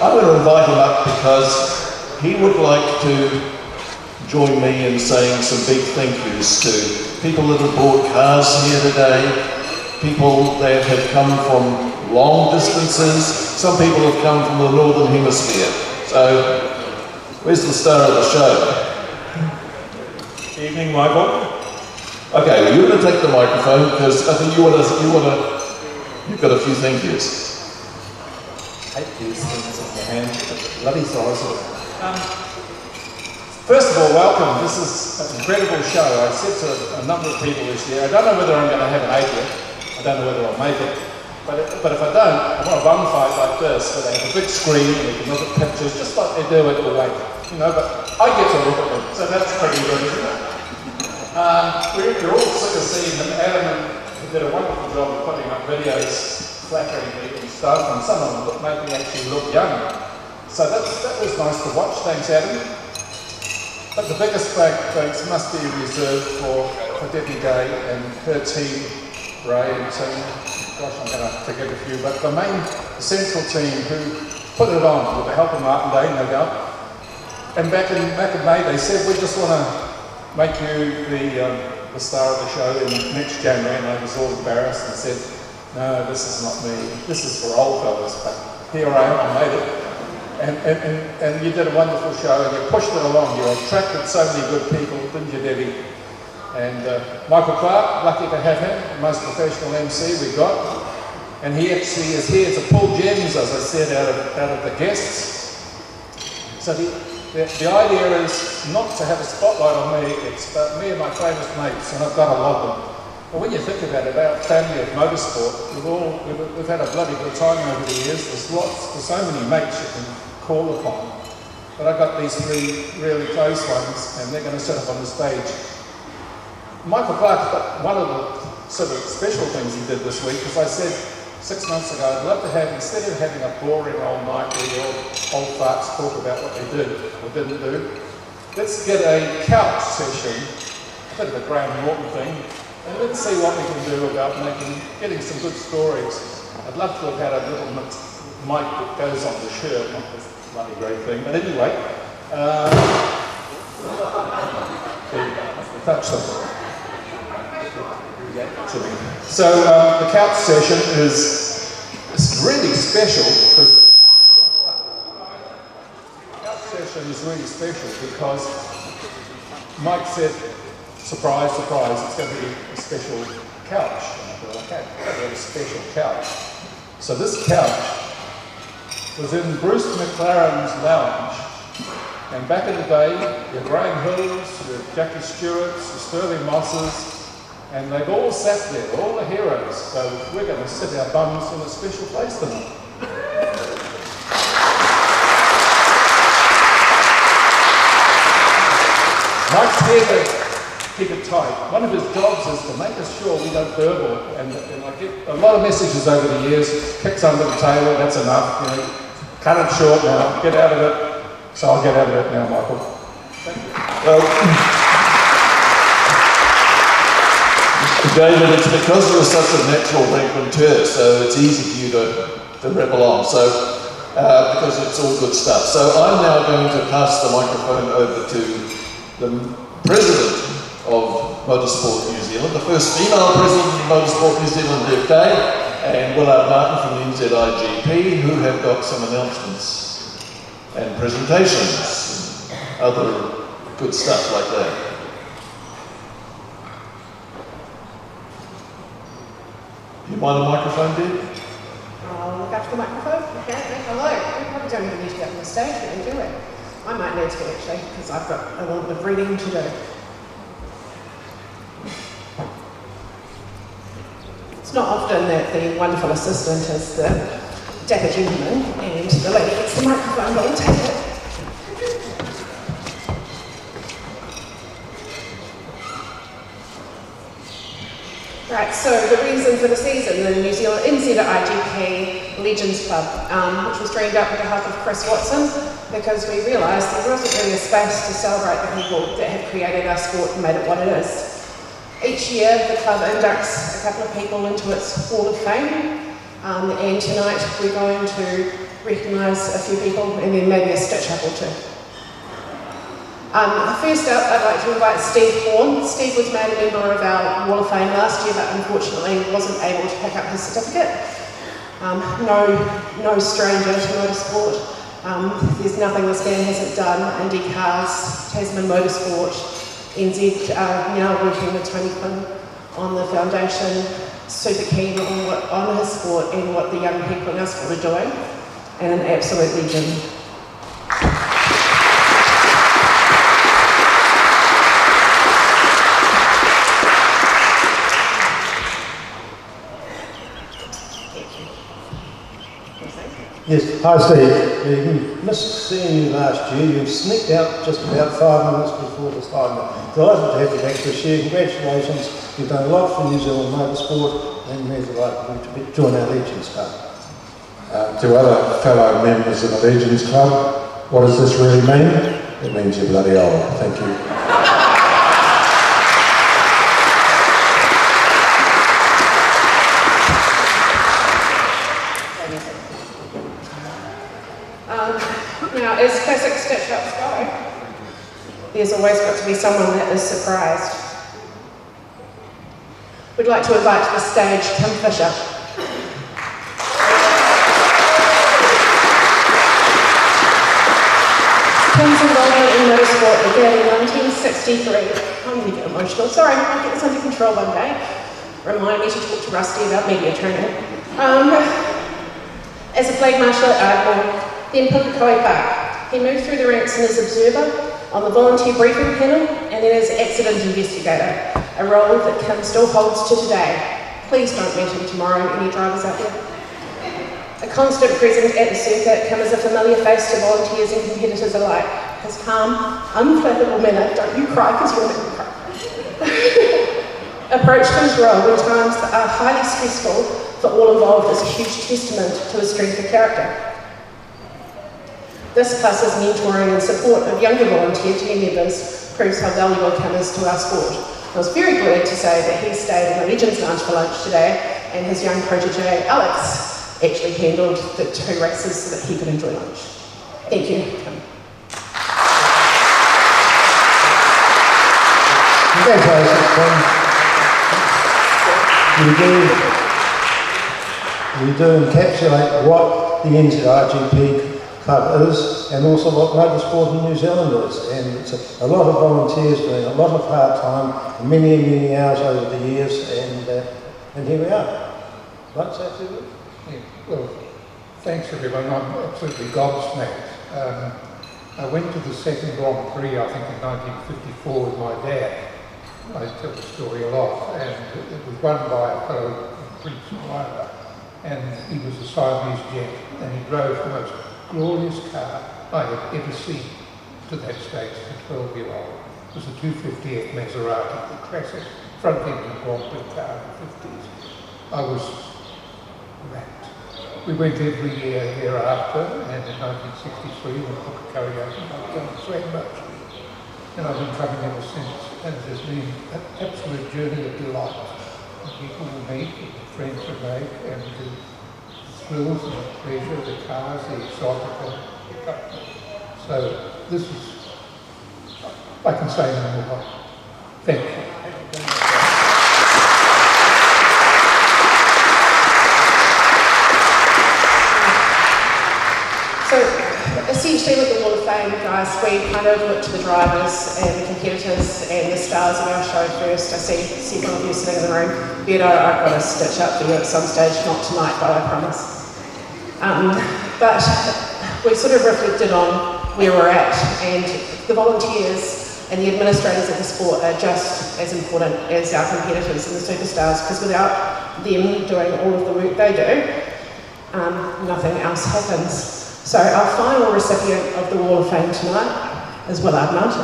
I'm going to invite him up because he would like to join me in saying some big thank yous to people that have bought cars here today, people that have come from long distances, some people have come from the Northern Hemisphere. So, where's the star of the show? Evening, Michael. Okay, well, you're going to take the microphone because I think you've got a few thank yous. I hate these things in your hand, bloody size. First of all, welcome. This is an incredible show. I said to a number of people this year, I don't know whether I'm going to have an 8 yet. I don't know whether I'll make it. But if I don't, I want a run fight like this, where they have a big screen and we can look at pictures, just like they do at the wake. You know, but I get to look at them, so that's pretty good, isn't it? We're all sick of seeing them. Adam did a wonderful job of putting up videos flattering me and stuff, and some of them make me actually look young. So that was nice to watch. Thanks, Adam. But the biggest thanks must be reserved for Debbie Day and her team, Ray and Tim. Gosh, I'm going to forget a few, but the main central team who put it on with the help of Martin Day, no doubt. And back in May, they said, we just want to make you the star of the show in next January, and I was all embarrassed and said, no, this is not me. This is for old fellas, but here I am, I made it. And you did a wonderful show, and you pushed it along. You attracted so many good people, didn't you, Debbie? And Michael Clark, lucky to have him, the most professional MC we got. And he actually is here to pull gems, as I said, out of the guests. So the idea is not to have a spotlight on me, it's about me and my famous mates, and I've got a lot of them. But when you think about it, our family of motorsport, we've had a bloody good time over the years. There's so many mates you can call upon. But I've got these 3 really close ones, and they're going to sit up on the stage. Michael Clark, one of the sort of special things he did this week, because I said 6 months ago, I'd love to have, instead of having a boring old night where the old farts talk about what they did or didn't do, let's get a couch session, a bit of a Graham Norton thing, and let's see what we can do about getting some good stories. I'd love to have had a little mic that goes on the shirt, not this bloody great thing, but anyway, touch them. So the couch session is really special because Mike said, surprise, surprise, it's going to be a special couch. And I thought, okay, we have a special couch. So this couch was in Bruce McLaren's lounge. And back in the day, your Graham Hills, your Jackie Stewarts, your Sterling Mosses, and they've all sat there, all the heroes. So we're going to sit our bums in a special place tonight. Mike's here to keep it tight. One of his jobs is to make us sure we don't burble. And I get a lot of messages over the years, kicks under the table, that's enough. You know, cut it short now, get out of it. So I'll get out of it now, Michael. Thank you. Well, David, it's because you're such a natural raconteur, so it's easy for you to rebel on. So, because it's all good stuff. So I'm now going to pass the microphone over to the President of Motorsport New Zealand, the first female President of Motorsport New Zealand, Deb Day, and Willard Martin from the NZIGP, who have got some announcements and presentations, other good stuff like that. Do you mind a microphone, Deb? I'll look after the microphone. Okay, hello. We probably don't even need to get on the stage, but we do it. I might need to actually, because I've got a little bit of reading to do. It's not often that the wonderful assistant is the dapper gentleman and the lady gets the microphone, but we'll take it. Right, so the reason for the season, the New Zealand NZIGP Legends Club, which was dreamed up with the help of Chris Watson, because we realised there wasn't really a space to celebrate the people that had created our sport and made it what it is. Each year, the club inducts a couple of people into its Hall of Fame, and tonight we're going to recognise a few people and then maybe a stitch-up or two. First up, I'd like to invite Steve Horn. Steve was made a member of our Wall of Fame last year, but unfortunately wasn't able to pick up his certificate. No stranger to motorsport. There's nothing this man hasn't done. Indy Cars, Tasman Motorsport, NZ now working with Tony Quinn on the foundation, super keen on his sport and what the young people in our sport are doing, and an absolute legend. Yes, hi Steve. We missed seeing you last year. You sneaked out just about 5 minutes before this time. Delighted to have you back this year. Congratulations. You've done a lot for New Zealand motorsport and we're delighted to join our Legends Club. To other fellow members of the Legends Club, what does this really mean? It means you're bloody old. Thank you. Now, as classic stitch-ups go, there's always got to be someone that is surprised. We'd like to invite to the stage Tim Fisher. Tim's involvement in motorsport began in 1963. I'm going to get emotional. Sorry, I'll get this under control one day. Remind me to talk to Rusty about media training. As a flag marshal at Ardmore, then Pukekohe Park. He moved through the ranks as observer on the volunteer briefing panel and then as accident investigator, a role that Kim still holds to today. Please don't meet him tomorrow, any drivers out there. A constant presence at the circuit, Kim is a familiar face to volunteers and competitors alike. His calm, unflappable manner, don't you cry because you'll never cry. Approach to his role when times that are highly stressful for all involved is a huge testament to his strength of character. This plus his mentoring and support of younger volunteer team members proves how valuable Kim is to our sport. I was very glad to say that he stayed in the Legends Lounge for lunch today and his young protege, Alex, actually handled the 2 races so that he could enjoy lunch. Thank you, Kim. Congratulations, Tim. You do encapsulate what the NZIGP Club is and also what motorsport in New Zealand is, and it's a lot of volunteers doing a lot of part-time, many hours over the years, and here we are. Like to say a few words? Yeah, well, thanks everyone. I'm absolutely gobsmacked. I went to the second Grand Prix, I think in 1954 with my dad. I tell the story a lot, and it was won by a fellow from Prince Iowa, and he was a Siamese gent, and he drove the most glorious car I had ever seen to that stage as a 12-year-old. It was a 250F Maserati, the classic front-engine Grand Prix car in the 50s. I was rapt. We went every year thereafter, and in 1963 when Pukekohe opened, I've done so much. And I've been coming ever since, and it has been an absolute journey of delight. And people will meet, and friends will make, and the thrills and the pleasure, the cars, the excitement, the company. So this is, I can say no more. Thank you. So essentially with the Wall of Fame, guys, we kind of look to the drivers and the competitors and the stars of our show first. I see several of you sitting in the room. Beardo, I've got a stitch up for you at some stage, not tonight, but I promise. But we sort of reflected on where we're at, and the volunteers and the administrators of the sport are just as important as our competitors and the superstars, because without them doing all of the work they do, nothing else happens. So our final recipient of the Wall of Fame tonight is Willard Martin.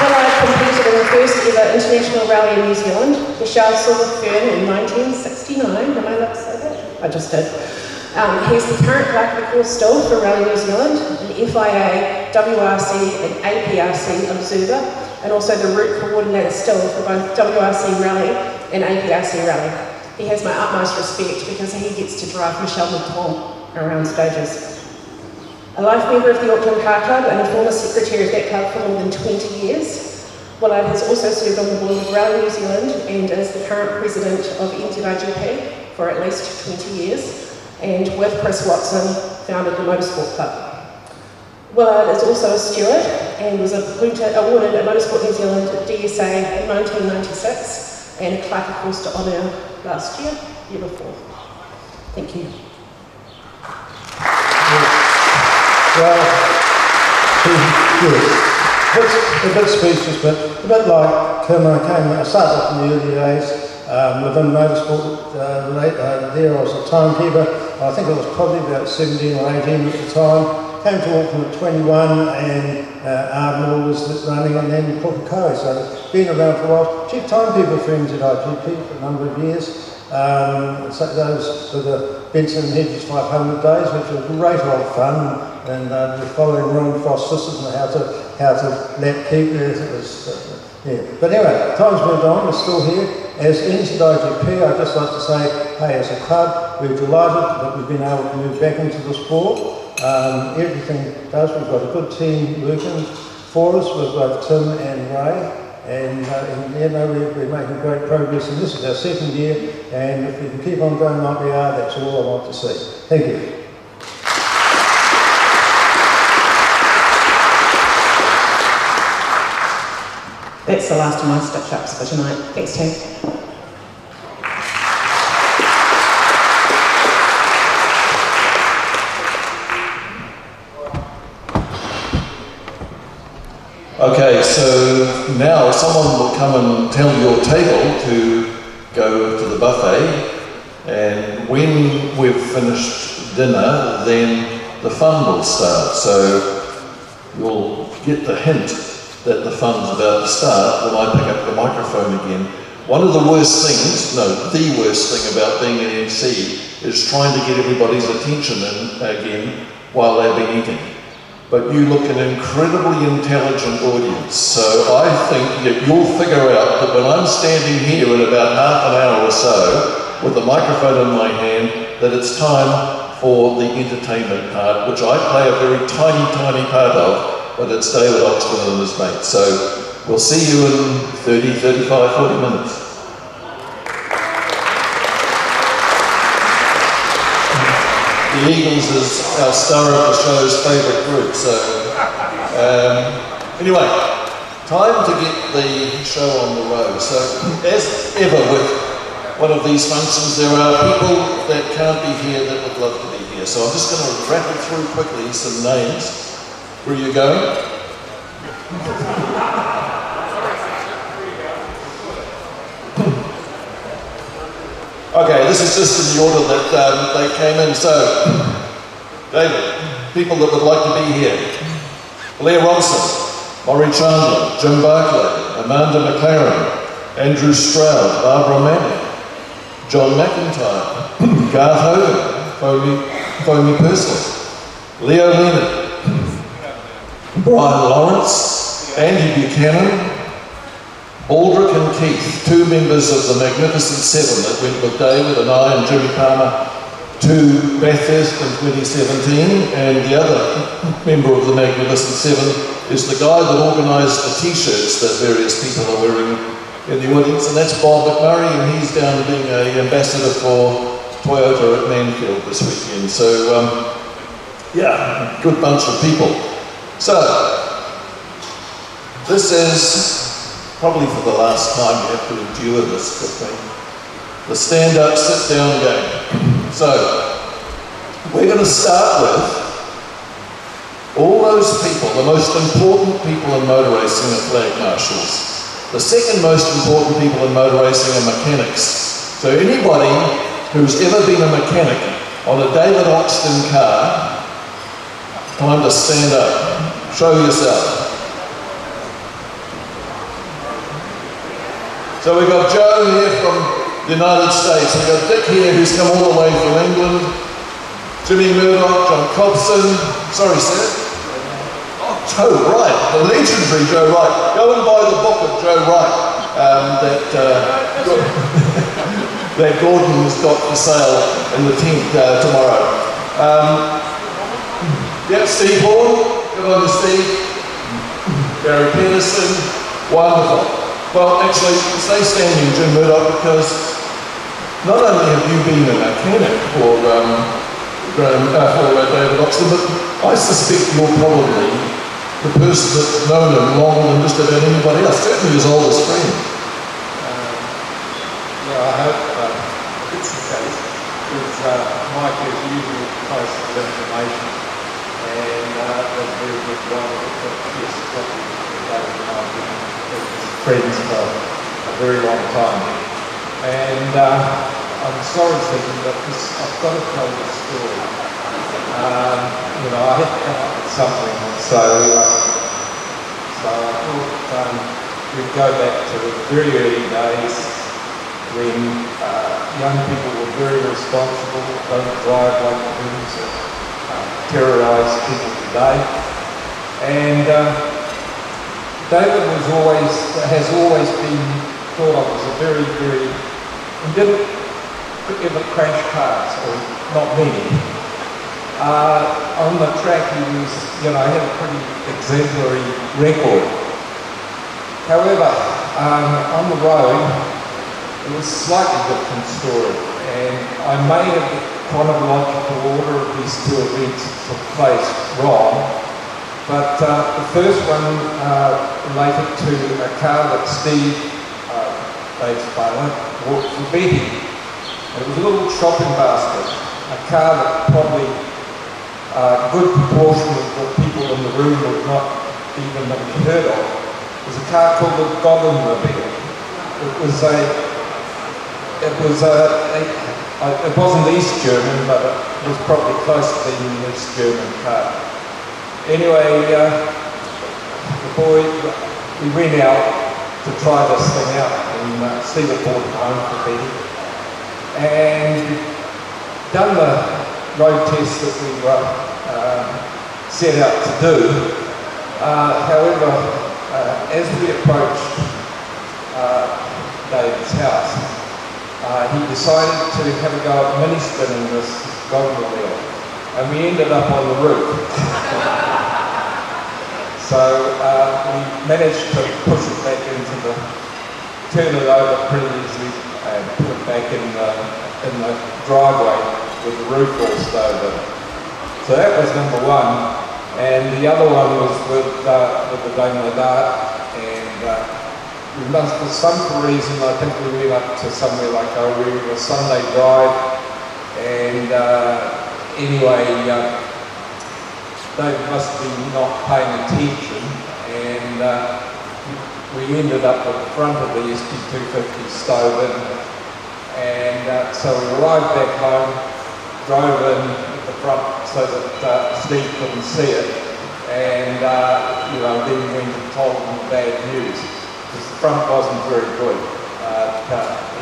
Willard competed in the first ever International Rally in New Zealand, the Shell Silver Fern in 1969. Am I allowed to say that? I just did. He's the current black record still for Rally New Zealand, an FIA, WRC and APRC observer, and also the route coordinator still for both WRC Rally and APRC Rally. He has my utmost respect because he gets to drive Michelle Mouton around stages. A life member of the Auckland Car Club and a former secretary of that club for more than 20 years, Willard has also served on the board of Rally New Zealand and is the current president of NZIGP for at least 20 years, and with Chris Watson, founded the Motorsport Club. Willard is also a steward and was awarded a Motorsport New Zealand DSA in 1996 and a Clerk of Course to Honour last year before. Thank you. Well, yes, a bit speechless, but a bit like Kim. I started off in the early days within motorsport. There I was a timekeeper. I think I was probably about 17 or 18 at the time. Came to Auckland at 21 and Ardmore was running, and then Pukekohe. So been around for a while. Chief timekeeper for NZIGP for a number of years. So those were the Benson and Hedges 500 days, which were great old fun. And we're following Ron Frost's systems and how to lap keep it. Yeah. But anyway, time's moved on. We're still here. As NZIGP, I'd just like to say, hey, as a club, we're delighted that we've been able to move back into the sport. Everything does. We've got a good team working for us with both Tim and Ray. And we're making great progress. And this is our second year. And if we can keep on going like we are, that's all I want to see. Thank you. That's the last of my stitch-ups for tonight. Thanks, team. Okay, so now someone will come and tell your table to go to the buffet, and when we've finished dinner, then the fun will start. So you'll get the hint that the fun's about to start when I pick up the microphone again. One of the worst things, the worst thing about being an MC is trying to get everybody's attention again while they've been eating. But you look an incredibly intelligent audience, so I think that you'll figure out that when I'm standing here in about half an hour or so with the microphone in my hand, that it's time for the entertainment part, which I play a very tiny part of, but it's David Oxton and his mates. So we'll see you in 30, 35, 40 minutes. The Eagles is our star of the show's favourite group, so anyway, time to get the show on the road. So as ever with one of these functions, there are people that can't be here that would love to be here. So I'm just going to rattle through quickly some names. Where are you going? Okay, this is just in the order that they came in. So, David, people that would like to be here. Blair Robson, Laurie Chandler, Jim Barclay, Amanda McLaren, Andrew Stroud, Barbara Manning, John McIntyre, Garth Hogan, Foamy Pursley, Leo Leonard, Brian Lawrence, Andy Buchanan, Aldrich and Keith, two members of the Magnificent Seven that went with David and I and Jimmy Palmer to Bathurst in 2017, and the other member of the Magnificent Seven is the guy that organised the t-shirts that various people are wearing in the audience, and that's Bob McMurray, and he's down being an ambassador for Toyota at Manfield this weekend. So, yeah, good bunch of people. So, this is probably for the last time you have to endure this thing. The stand-up, sit-down game. So, we're going to start with all those people, the most important people in motor racing are flag marshals. The second most important people in motor racing are mechanics. So anybody who's ever been a mechanic on a David Oxton car, time to stand up. Show yourself. So we've got Joe here from the United States. We've got Dick here who's come all the way from England. Jimmy Murdoch, John Cobson. Sorry, sir. Joe Wright, the legendary Joe Wright. Go and buy the book of Joe Wright that Gordon's got for sale in the tent tomorrow. Yep, Steve Horn, good on you, Steve. Gary Peterson, wonderful. Well, actually, stay standing, Jim Murdoch, because not only have you been a mechanic for David Oxton, but I suspect you're probably the person that's known him longer than just about anybody else, certainly his oldest friend. Yeah, I hope it's the case, because Mike is usually close to the information, and was very good one. Yes, probably David and I have been friends for a very long time. And I'm sorry, Stephen, but I've got to tell this story. You know, I had to come up with something, so I thought we'd go back to the very early days when young people were very responsible, don't drive like the things that terrorise people today. And David has always been thought of as a very, he didn't ever crash cars, or not many. On the track he was, you know, had a pretty exemplary record. However, on the road, it was a slightly different story, and I may have the chronological order of these two events took place wrong, but the first one related to a car that Steve, Dave's father, bought for Begg. It was a little shopping basket, a car that probably a good proportion of the people in the room would not even have heard of. It was a car called the Goggenmobile. It wasn't East German, but it was probably close to being an East German car. Anyway, we went out to try this thing out, and Steve had brought it home for Begg. And done the road test that we were set out to do. However, as we approached David's house, he decided to have a go at mini-spinning this Goggenmobile, and we ended up on the roof. So we managed to push it back turn it over pretty easily, and put it back in the driveway with the roof all stowed in. So that was number one, and the other one was with the Daimler Dart, and we must, for some reason, I think we went up to somewhere like a Sunday drive, and anyway, Dave must have been not paying attention, and we ended up at the front of the ST250 stowed in, and so we arrived back home, drove in at the front so that Steve couldn't see it, and you know, then went and told him the bad news, because the front wasn't very good.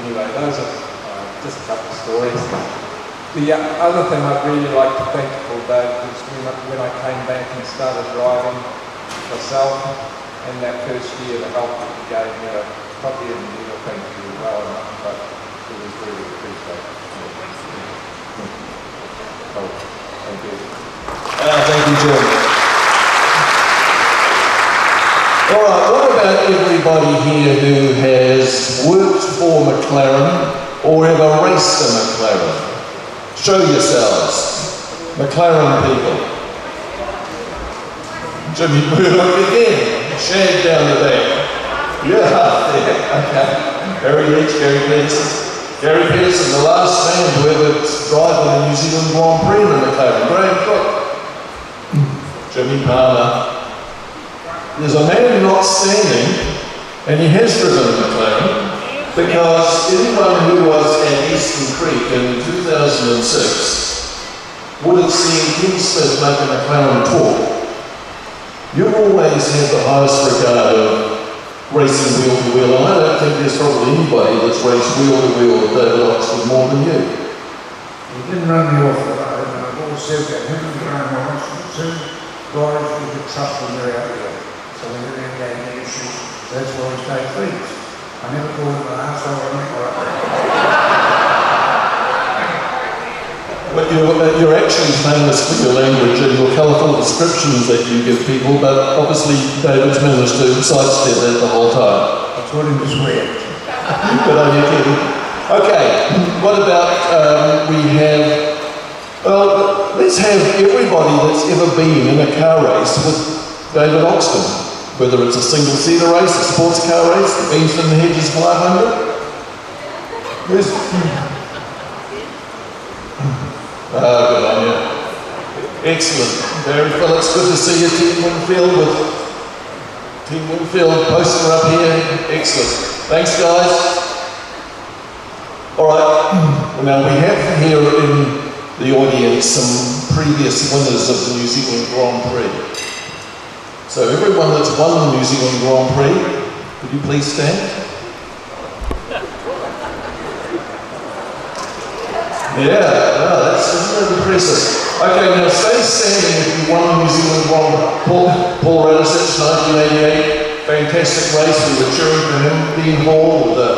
Anyway, those are just a couple of stories. The other thing I'd really like to thank for Dave was when I came back and started driving myself, and that first year, the help that he gave me, I probably didn't do thank you well enough, but it was really appreciated. Oh, thank you. Thank you, Jim. All right, what about everybody here who has worked for McLaren or ever raced a McLaren? Show yourselves, McLaren people. Jimmy Murdoch again, shag down the back. Yeah, okay. Gary Leach, Gary Peterson, the last man to ever drive in the New Zealand Grand Prix in the McLaren. Graham Cook, Jimmy Palmer. There's a man not standing, and he has driven a McLaren, because anyone who was at Eastern Creek in 2006 would have seen Ken Smith make a McLaren talk. You've always had the highest regard of racing wheel to wheel, and I don't think there's probably anybody that's raced wheel to wheel with David Oxton more than you. He didn't run me off the road, and I've always said that him and Graham Oxton too. guys, we could trust when they're out there. So when they're in there, any issues, that's why we stay pleased. I never called him an arsehole or anything like that. Well, you're actually famous for your language and your colourful descriptions that you give people, but obviously David's managed to sidestep that the whole time. I taught him to swear. Good on you, Kenny. Okay, what about we have, well, let's have everybody that's ever been in a car race with David Oxton, whether it's a single-seater race, a sports car race, the Beanston Hedges 500. Yes. Good on you. Excellent. Barry Phillips, good to see you. Team Winfield poster up here. Excellent. Thanks, guys. All right. Now we have here in the audience some previous winners of the New Zealand Grand Prix. So everyone that's won the New Zealand Grand Prix, could you please stand? Yeah, isn't that impressive? Okay, now stay standing if you won the New Zealand Grand Prix. Paul Radisich, 1988, fantastic race. We were cheering for him. Dean Hall with a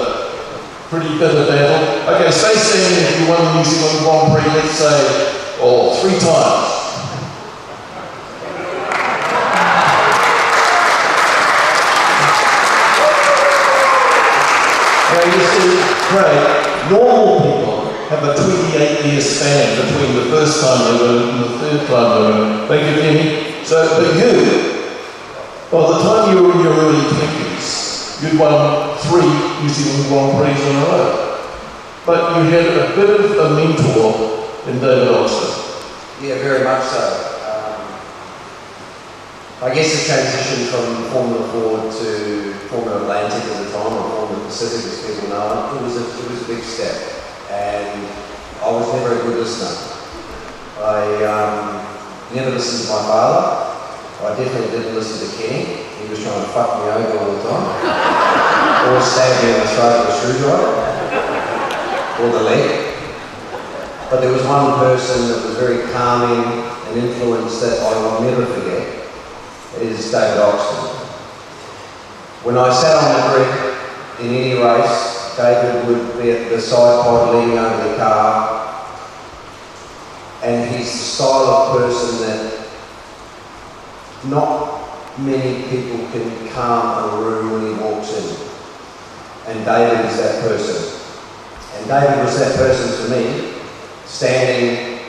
pretty bitter battle. Okay, stay standing if you won the New Zealand Grand Prix, let's say, 3 times. Now you see, Craig, normal people have a 28-year span between the first time they win and the third time they win. Thank you, Kenny. So, but you, by the time you were in your early 20s, you'd won 3 New Zealand Grand Prix in a row. But you had a bit of a mentor in David Oxton. Yeah, very much so. I guess the transition from Formula Ford to Formula Atlantic at the time, or Formula Pacific as people know, it was a big step. And I was never a good listener. I never listened to my father. I definitely didn't listen to Kenny. He was trying to fuck me over all the time. Or stab me in the throat with a screwdriver. Or the leg. But there was one person that was very calming and influenced that I will never forget. Is David Oxton. When I sat on the grid in any race, David would be at the side pod leaning over the car, and he's the style of person that not many people can calm a room when he walks in. And David is that person. And David was that person to me, standing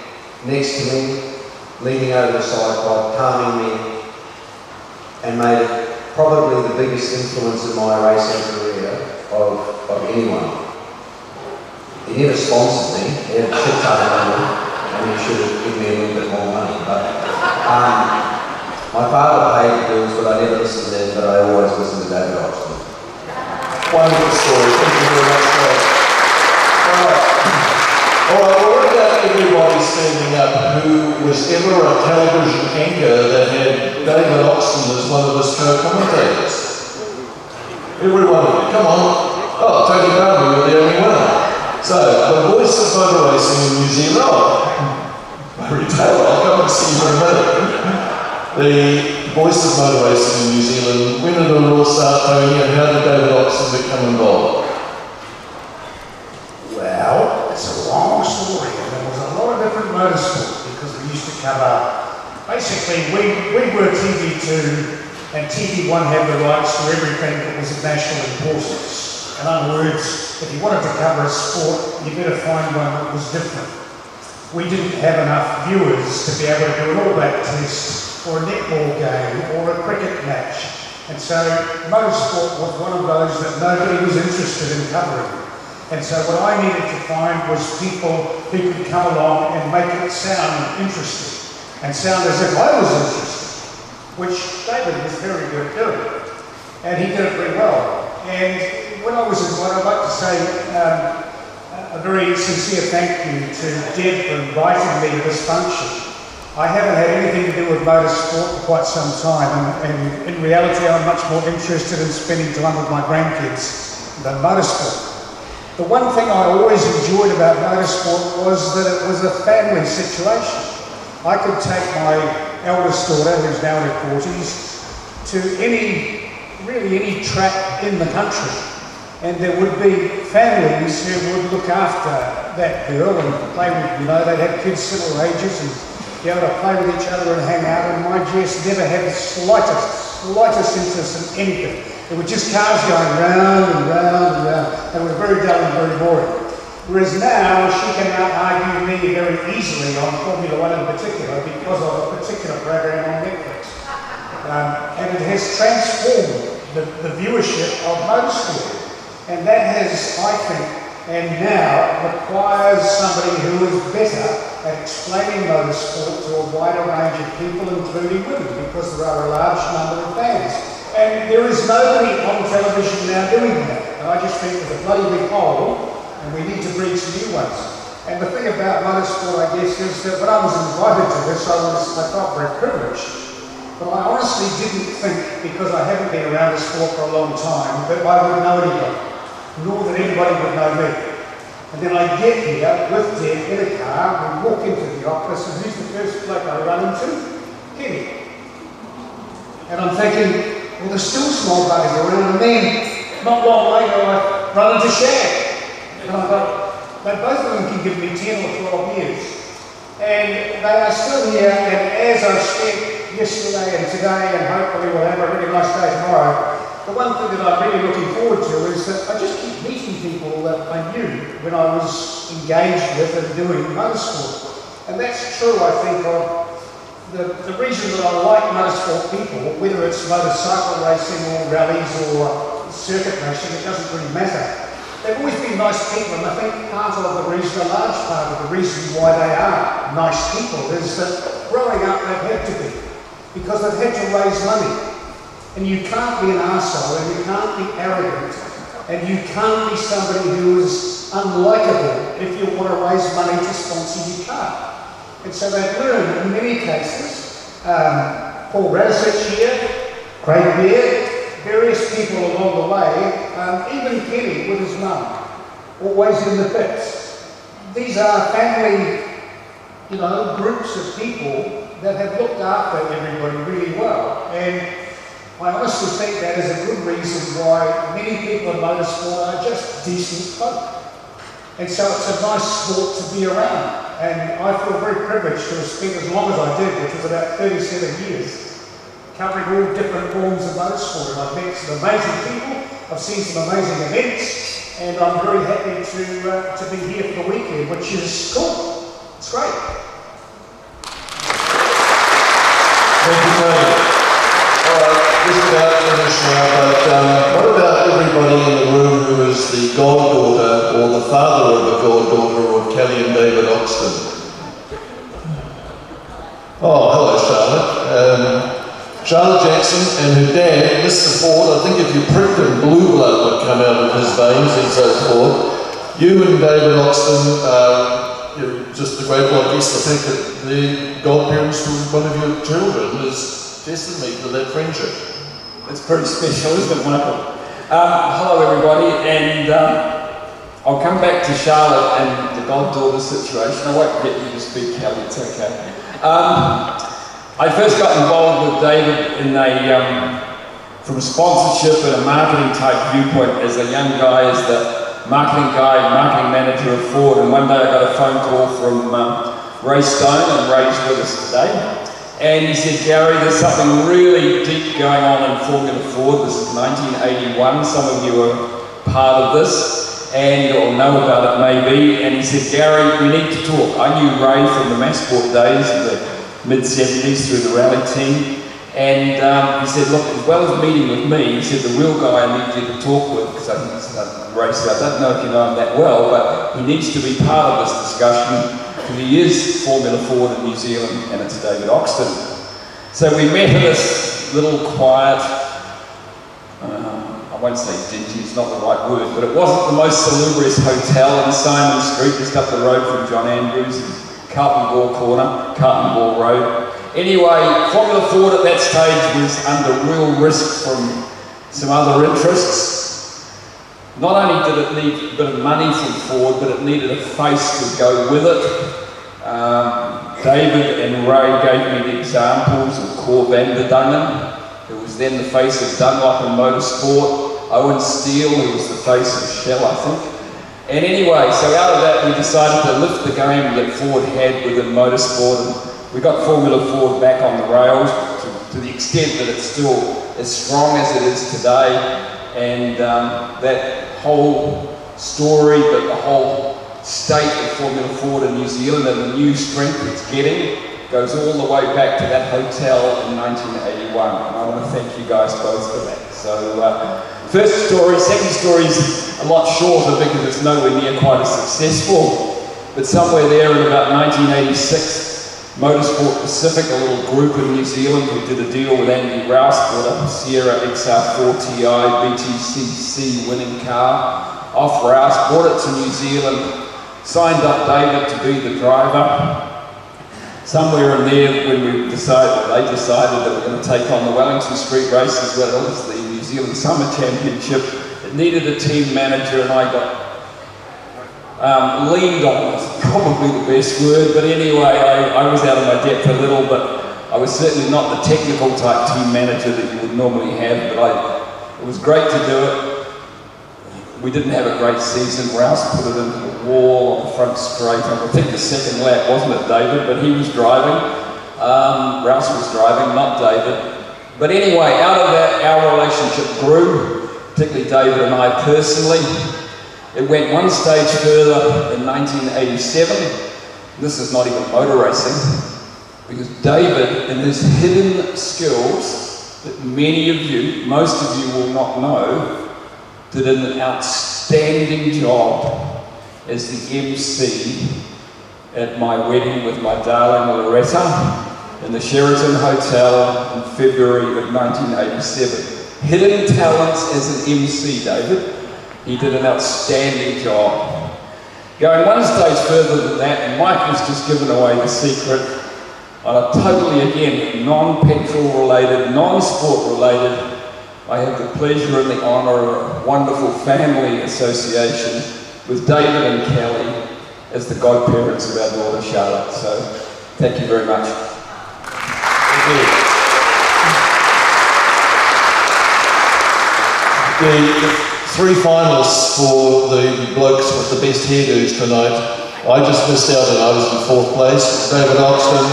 next to me, leaning over the side pod, calming me, and made it probably the biggest influence in my racing career of anyone. He never sponsored me, he had a shit ton of money, and he should have given me a little bit more money. But my father paid the bills, but I never listened to them, but I always listened to David Oxton. Wonderful story, thank you very much, Craig. All right, well, what about everybody standing up who was ever a television anchor that had David Oxton as one of his co-commentators? Every one of you, come on. Oh, Tony Barber, you're the only winner. So, the voice of motor racing in New Zealand, Murray Taylor, I'll come and see you in a minute. The voice of motor racing in New Zealand, when did it all start, Tony, and how did David Oxton become involved? Well, it's a long story, and there was a lot of different motorsport because we used to cover. Basically, we were TV2, and TV1 had the rights to everything that was of national importance. In other words, if you wanted to cover a sport, you better find one that was different. We didn't have enough viewers to be able to do an all-black test, or a netball game, or a cricket match. And so, motorsport was one of those that nobody was interested in covering. And so what I needed to find was people who could come along and make it sound interesting and sound as if I was interested, which David was very good at doing. And he did it very well. And when I was invited, I'd like to say a very sincere thank you to Deb for inviting me to this function. I haven't had anything to do with motorsport for quite some time, and in reality I'm much more interested in spending time with my grandkids than motorsport. The one thing I always enjoyed about motorsport was that it was a family situation. I could take my eldest daughter, who's now in her 40s, to really any track in the country. And there would be families who would look after that girl and play with, they'd have kids similar ages and be able to play with each other and hang out, and my Jess never had the slightest interest in anything. It was just cars going round and round and round, and it was very dull and very boring. Whereas now, she can out-argue me very easily on Formula One in particular because of a particular program on Netflix. And it has transformed the viewership of motorsport. And that has, I think, and now requires somebody who is better at explaining motorsport to a wider range of people, including women, because there are a large number of fans. And there is nobody on television now doing that. And I just think there's a bloody big hole, and we need to breed some new ones. And the thing about motorsport, I guess, is that when I was invited to this, I felt very privileged. But I honestly didn't think, because I haven't been around the sport for a long time, that I would know anybody, nor that anybody would know me. And then I get here with Deb in a car, we walk into the office, and who's the first bloke I run into? Kenny. And I'm thinking, well, there's still small buddies around, and then, not long later, I run into Shaq. And I thought, both of them can give me 10 or 12 years. And they are still here, and as I spent yesterday and today, and hopefully we'll have a really nice day tomorrow, the one thing that I'm really looking forward to is that I just keep meeting people that I knew when I was engaged with and doing motorsport. And that's true, I think, of the reason that I like motorsport people, whether it's motorcycle racing or rallies or circuit racing, it doesn't really matter. They've always been nice people, and I think part of the reason, a large part of the reason why they are nice people is that growing up they've had to be, because they've had to raise money. And you can't be an arsehole, and you can't be arrogant, and you can't be somebody who is unlikable if you want to raise money to sponsor your car. And so they've learned in many cases, Paul Radisich here, Craig Baird, various people along the way, even Kenny with his mum, always in the pits. These are family, groups of people that have looked after everybody really well. And I honestly think that is a good reason why many people in motorsport are just decent folk. And so it's a nice sport to be around. And I feel very privileged to have spent as long as I did, which was about 37 years, covering all different forms of motorsport. And I've met some amazing people, I've seen some amazing events, and I'm very happy to be here for the weekend, which is cool. It's great. Thank you, Tony. Just about finished now, but what about everybody in the room who is the goddaughter or the father of a goddaughter of Kelly and David Oxton? Oh, hello, Charlotte. Charlotte Jackson and her dad, Mr. Ford. I think if you pricked him, blue blood would come out of his veins and so forth. You and David Oxton, just a great one. I guess the fact that the godparents to one of your children is testimony to that friendship. It's pretty special, isn't it, Michael? Hello, everybody, and I'll come back to Charlotte and the goddaughter situation. I won't get you to speak, Kelly, it's okay. I first got involved with David in from sponsorship and a marketing type viewpoint as a young guy, as the marketing manager of Ford, and one day I got a phone call from Ray Stone, and Ray's with us today. And he said, Gary, there's something really deep going on in Formula Ford. This is 1981. Some of you are part of this or know about it maybe. And he said, Gary, we need to talk. I knew Ray from the Massport days in the mid-70s through the rally team. And he said, look, as well as meeting with me, he said, the real guy I need you to talk with, because I think Ray said, I don't know if you know him that well, but he needs to be part of this discussion. He is Formula Ford in New Zealand, and it's David Oxton. So we met at this little quiet, I won't say dingy, it's not the right word, but it wasn't the most salubrious hotel in Simon Street, just up the road from John Andrews, Carlton Ball Road. Anyway, Formula Ford at that stage was under real risk from some other interests. Not only did it need a bit of money from Ford, but it needed a face to go with it. David and Ray gave me the examples of Cor van der Dungen, who was then the face of Dunlop and Motorsport, Owen Steele, who was the face of Shell, I think. And anyway, so out of that we decided to lift the game that Ford had within motorsport, and we got Formula Ford back on the rails to the extent that it's still as strong as it is today. And that whole story, but the whole state of Formula Ford in New Zealand and the new strength it's getting goes all the way back to that hotel in 1981. And I want to thank you guys both for that. So first story, second story is a lot shorter because it's nowhere near quite as successful. But somewhere there in about 1986, Motorsport Pacific, a little group in New Zealand who did a deal with Andy Rouse, bought a Sierra XR4 Ti BTCC winning car off Rouse, brought it to New Zealand, signed up David to be the driver. Somewhere in there when they decided that we're going to take on the Wellington Street race as well as the New Zealand Summer Championship, it needed a team manager, and I got leaned on, is probably the best word, but anyway, I was out of my depth a little, but I was certainly not the technical type team manager that you would normally have, but it was great to do it. We didn't have a great season. Rouse put it into the wall on the front straight. I think the second lap, wasn't it, David? But he was driving. Rouse was driving, not David. But anyway, out of that, our relationship grew, particularly David and I personally. It went one stage further in 1987. This is not even motor racing, because David, in his hidden skills that many of you, most of you will not know, did an outstanding job as the MC at my wedding with my darling Loretta in the Sheraton Hotel in February of 1987. Hidden talents as an MC, David. He did an outstanding job. Going one stage further than that, and Mike has just given away the secret, on a totally, again, non-petrol related, non-sport related, I have the pleasure and the honour of a wonderful family association with David and Kelly as the godparents of our daughter Charlotte. So, thank you very much. Thank you. The three finalists for the blokes with the best hairdos tonight, I just missed out and I was in fourth place. David Oxton,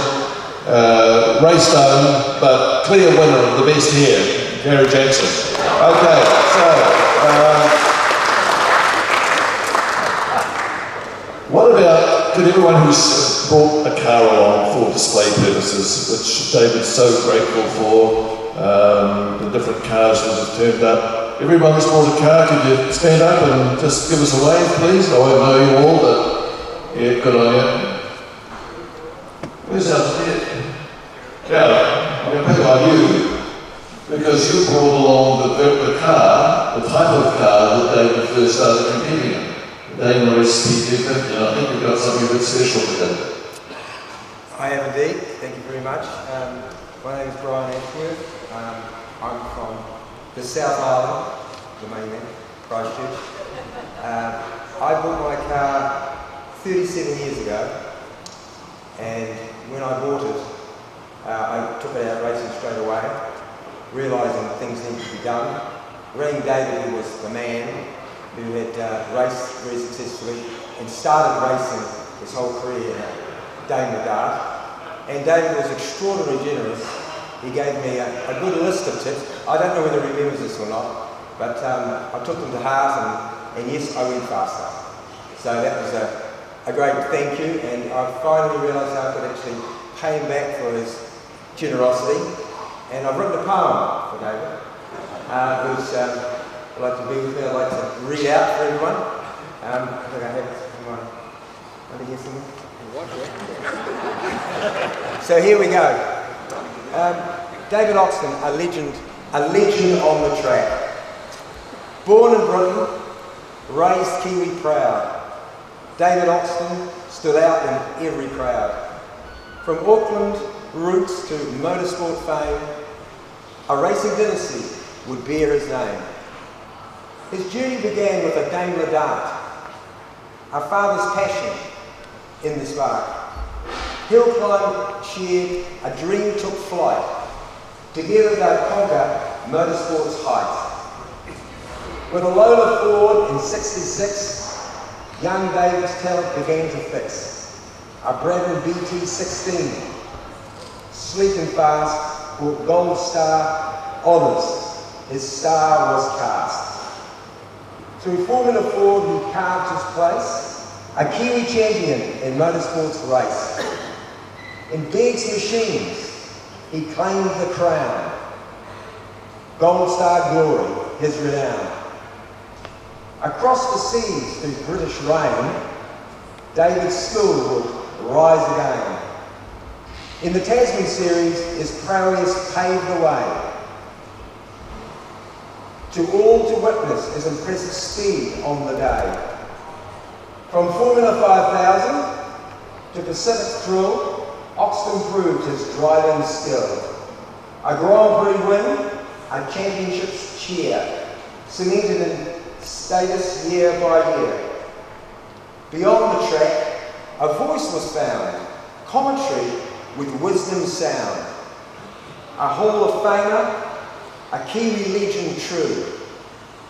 Ray Stone, but clear winner of the best hair, Gary Jackson. Okay, so what about, could everyone who's brought a car along for display purposes, which David's so grateful for, the different cars that have turned up. Everyone who's brought a car, could you stand up and just give us a wave, please? I won't know you all, but yeah, good on you. Where's our head? Yeah, I'm going to pick on you, because you brought along the car, the type of car that David first started competing in. The Daimler ST250, and I think we've got something a bit special today. I have indeed, thank you very much. My name is Brian Ashworth. I'm from the South Island, the mainland, Christchurch. I bought my car 37 years ago, and when I bought it, I took it out racing straight away, realising that things needed to be done. Rang David, who was the man who had raced very successfully and started racing his whole career in a Daimler Dart. And David was extraordinarily generous. He gave me a good list of tips. I don't know whether he remembers this or not, but I took them to heart, and yes, I went faster. So that was a great thank you, and I finally realised how I could actually pay him back for his generosity. And I've written a poem for David, which I'd like to be with me. I'd like to read out for everyone. I think I have my under here somewhere. So here we go. David Oxton, a legend on the track. Born in Britain, raised Kiwi proud. David Oxton stood out in every crowd. From Auckland roots to motorsport fame, a racing dynasty would bear his name. His journey began with a Daimler Dart, our father's passion in the spark. Hill climb shared, a dream took flight. Together they'd conquer motorsport's heights. With a Lola Ford in '66, young David's talent began to fix. A Brabham BT16, sleek and fast, brought Gold Star honours. His star was cast. Through Formula Ford he carved his place, a Kiwi champion in motorsport's race. In Begg's machines, he claimed the crown. Gold Star glory, his renown. Across the seas through British rain, David's skill would rise again. In the Tasman Series, his prowess paved the way. To all to witness his impressive speed on the day. From Formula 5000 to Pacific Thrill, Oxton proved his driving skill. A Grand Prix win, a championship's cheer, cemented in status year by year. Beyond the track, a voice was found, commentary with wisdom sound. A Hall of Famer, a Kiwi legend true.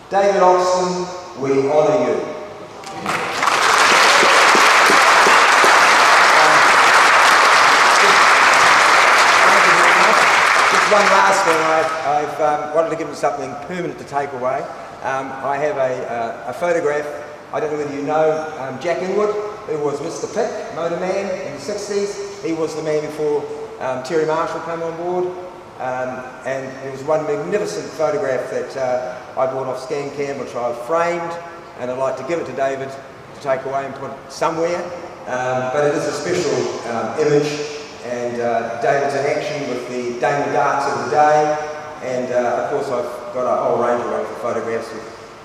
David Oxton, we honour you. One last thing, I've wanted to give him something permanent to take away. I have a photograph, I don't know whether you know Jack Inwood, who was Mr. Pick, motorman in the 60s. He was the man before Terry Marshall came on board. And there was one magnificent photograph that I bought off ScanCam, which I've framed, and I'd like to give it to David to take away and put it somewhere. But it is a special image. And David's in action with the Daimler Darts of the day, and of course I've got a whole range of wonderful photographs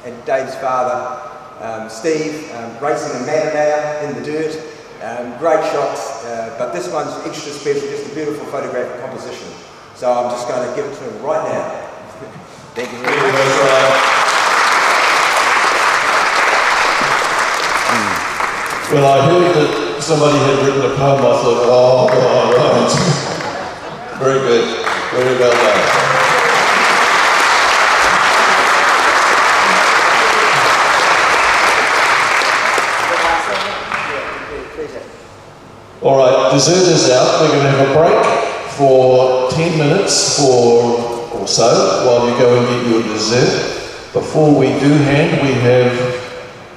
and Dave's father, Steve, racing a Matamata in the dirt. Great shots, but this one's extra special, just a beautiful photographic composition. So I'm just going to give it to him right now. Thank you very much. When I heard that somebody had written a poem, I thought, oh, right. Very good. Very well done. All right, dessert is out. We're going to have a break for 10 minutes or so while you go and get your dessert. Before we do hand, we have,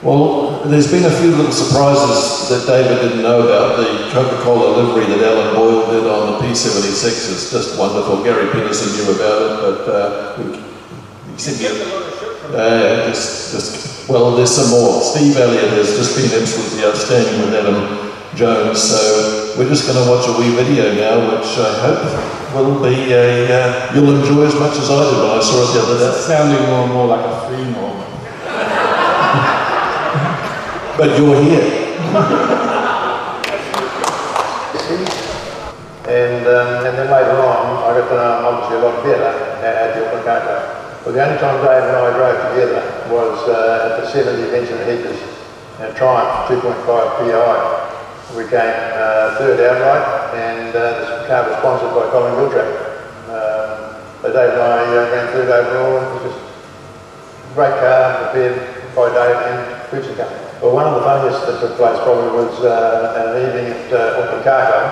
well, there's been a few little surprises that David didn't know about. The Coca-Cola livery that Alan Boyle did on the P76 is just wonderful. Gary Pedersen knew about it, but he sent me well, there's some more. Steve Elliott has just been absolutely outstanding with Adam Jones, so we're just going to watch a wee video now, which I hope will be you'll enjoy as much as I did when I saw it the other day. It's sounding more and more like a funeral. But you're here. and then later on, I got to know him obviously a lot better at the Auckland Car Club. Well, the only time Dave and I drove together was at the 70 events in the Heaters, Triumph 2.5 PI. We came third outright, and this car was sponsored by Colin Giltrap. So Dave and I ran third overall, and it was just a great car, prepared by Dave and Future Car. Well, one of the funniest that took place probably was an evening at Auckland Car Club,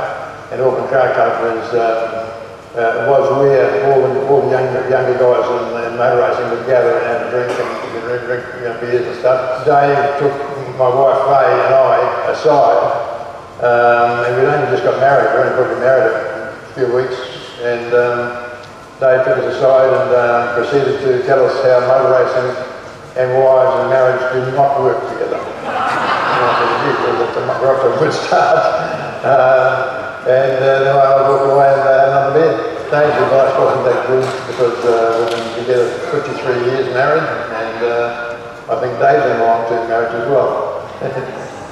and Auckland Car Club was where all the younger guys in motor racing would gather and have a drink and drink beers and stuff. Dave took my wife Faye and I aside. And we'd only just got married, we'd only probably married a few weeks, and Dave took us aside and proceeded to tell us how motor racing and wives and marriage do not work together. And I said, we're off to a good start. And then I walked away and had another beer. Dave's advice wasn't that good because we've been together 53 years married, and I think Dave's in a long-term marriage as well.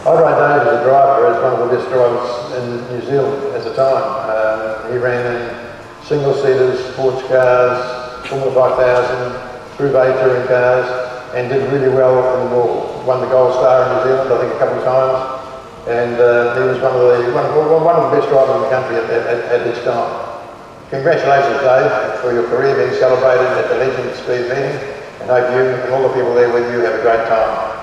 I'd rate Dave as a driver as one of the best drivers in New Zealand at the time. He ran in single-seaters, sports cars, Formula 5000, Group A touring cars, and did really well in the war. Won the Gold Star in New Zealand, I think, a couple of times. and he was one of the best drivers in the country at this time. Congratulations, Dave, for your career being celebrated at the Legend Speed meeting, and hope you and all the people there with you have a great time.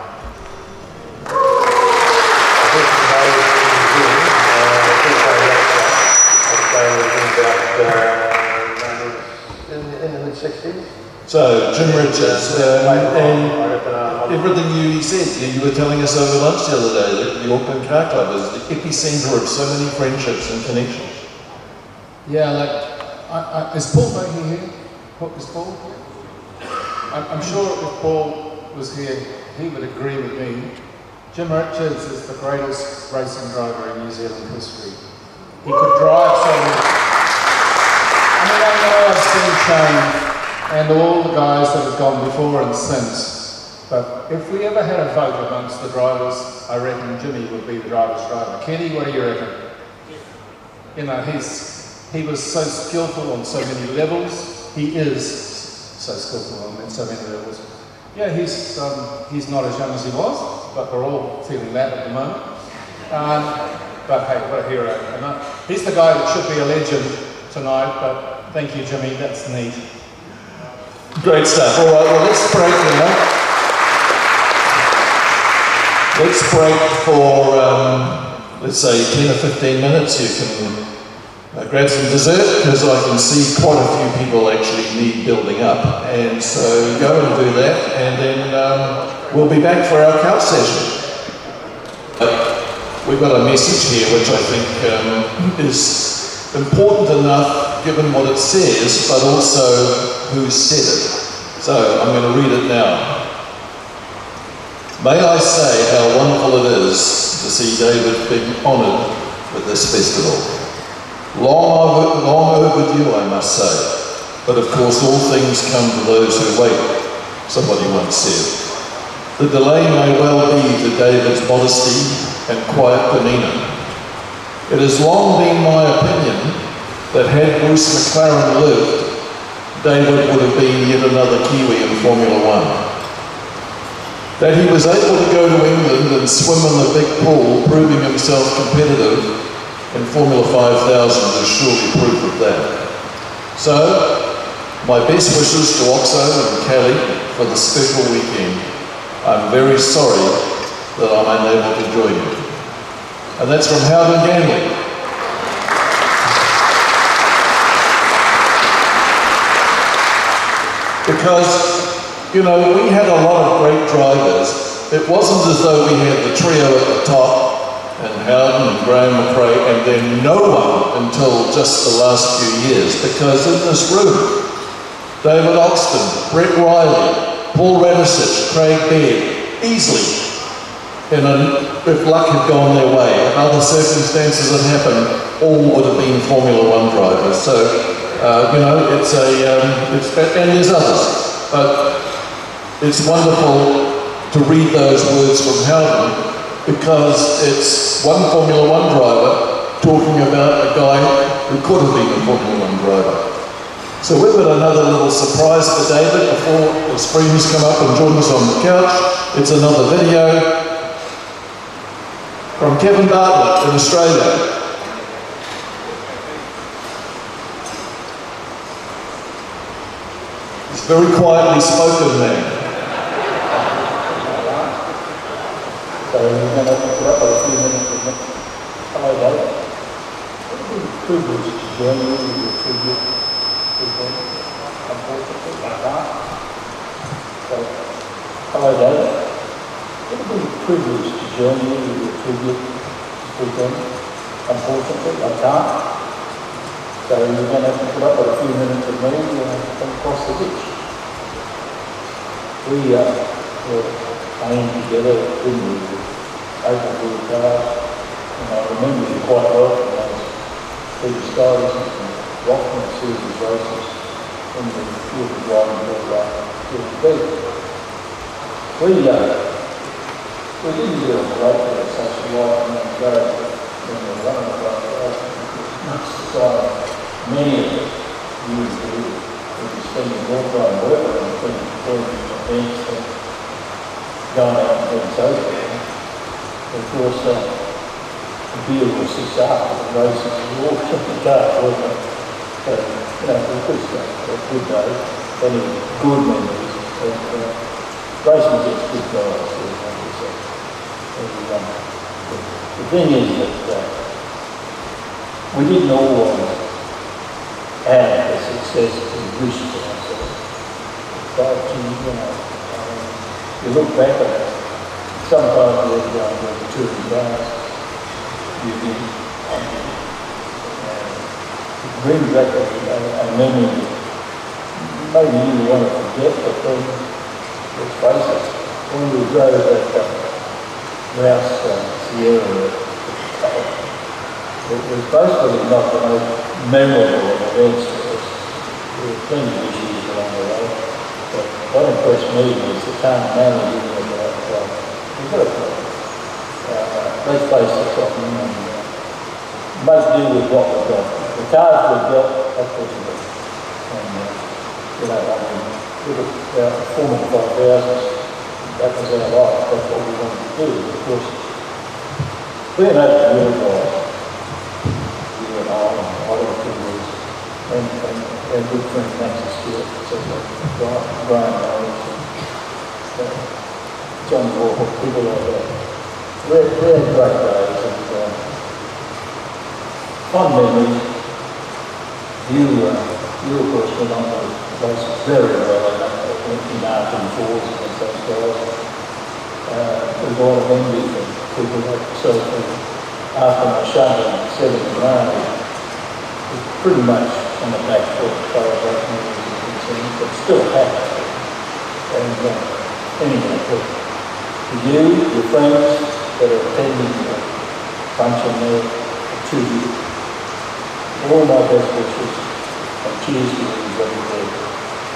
In the mid-60s. So, Jim Richards, and everything you said, you were telling us over lunch the other day that the Auckland Car Club is the epicentre of so many friendships and connections. Yeah, like, is Paul Begg here? Is Paul here? I'm sure if Paul was here, he would agree with me. Jim Richards is the greatest racing driver in New Zealand history. He could drive so many. I mean, I know I've seen Shane and all the guys that have gone before and since, but if we ever had a vote amongst the drivers, I reckon Jimmy would be the driver's driver. Kenny, what do you reckon? You know, he was so skillful on so many levels. He is so skillful on so many levels. Yeah, he's not as young as he was, but we're all feeling that at the moment. But hey, what a hero. And he's the guy that should be a legend tonight, but thank you, Jimmy, that's neat. Great stuff. All right, well, let's break now. Let's break for, let's say, 10 or 15 minutes. You can grab some dessert, because I can see quite a few people actually need building up. And so go and do that, and then we'll be back for our couch session. We've got a message here which I think is important enough given what it says, but also who said it. So I'm going to read it now. May I say how wonderful it is to see David being honoured with this festival. Long overdue, I must say, but of course all things come to those who wait, somebody once said. The delay may well be to David's modesty and quiet demeanour. It has long been my opinion that had Bruce McLaren lived, David would have been yet another Kiwi in Formula One. That he was able to go to England and swim in the big pool, proving himself competitive in Formula 5000 is surely proof of that. So, my best wishes to Oxo and Kelly for the special weekend. I'm very sorry that I'm unable to join you. And that's from Howden Ganley. Because, you know, we had a lot of great drivers. It wasn't as though we had the trio at the top, and Howden and Graham McRae, and then no one until just the last few years. Because in this room, David Oxton, Brett Riley, Paul Radisich, Craig Baird, easily, if luck had gone their way, if other circumstances had happened, all would have been Formula One drivers. So, you know, and there's others, but it's wonderful to read those words from Howden, because it's one Formula One driver talking about a guy who could have been a Formula One driver. So we've got another little surprise for David before his friends come up and join us on the couch. It's another video from Kevin Bartlett in Australia. He's very quietly spoken man. So we're going to put up a few minutes of it. Hello, David. What would be a privilege to join you with your tribute? Unfortunately, I can't. So, hello, David. It would be a privilege to join you with your tribute this weekend. Unfortunately, I can't. So you're going to have to put up with a few minutes of me from across the ditch. We were playing together in the open wheel cars, and I remember you quite well from those big skies and Ralt Series races in the field of driving to Begg. We didn't get on great for such a while and then go when we were running the race. Much the same, many of us used to be spending more time working and spending events and going out and doing social. Of course, beer or six after the races. We all took the cars, wasn't it? So, you know, it was good stuff, a good day, plenty of good memories. And, racing gets good guys, so the thing is that we didn't always have the success we wished for ourselves. But, you know, you look back at it, sometimes we had going to the touring cars, you did, it brings back a memory that maybe you want to forget, but then, let's face it, when we drove that Rouse Sierra, it was basically not the most memorable of events for us. There were plenty of issues along the way, but what impressed me was the calm manner you were about, we've got to let's face the problem and make do with what we've got. The cars we've got, that's what we've got. And, you know, I mean, with about 4,500, that was our life, that's what we wanted to do. Of course, being able to realise, you and I and Oliver Kimberley's, and our good friend Nancy Stewart, Brian Owens, John Walker, people like that. We had great days and fun memories. You of course went on those places very early in RT4s against those guys. There's a lot of envy for people like yourself who, after my shutdown in 79, was pretty much on the back foot as far as that memories are concerned, but still happy. And anyway, for you, your friends that are attending the function there, to you, all my best wishes and cheers to everybody there.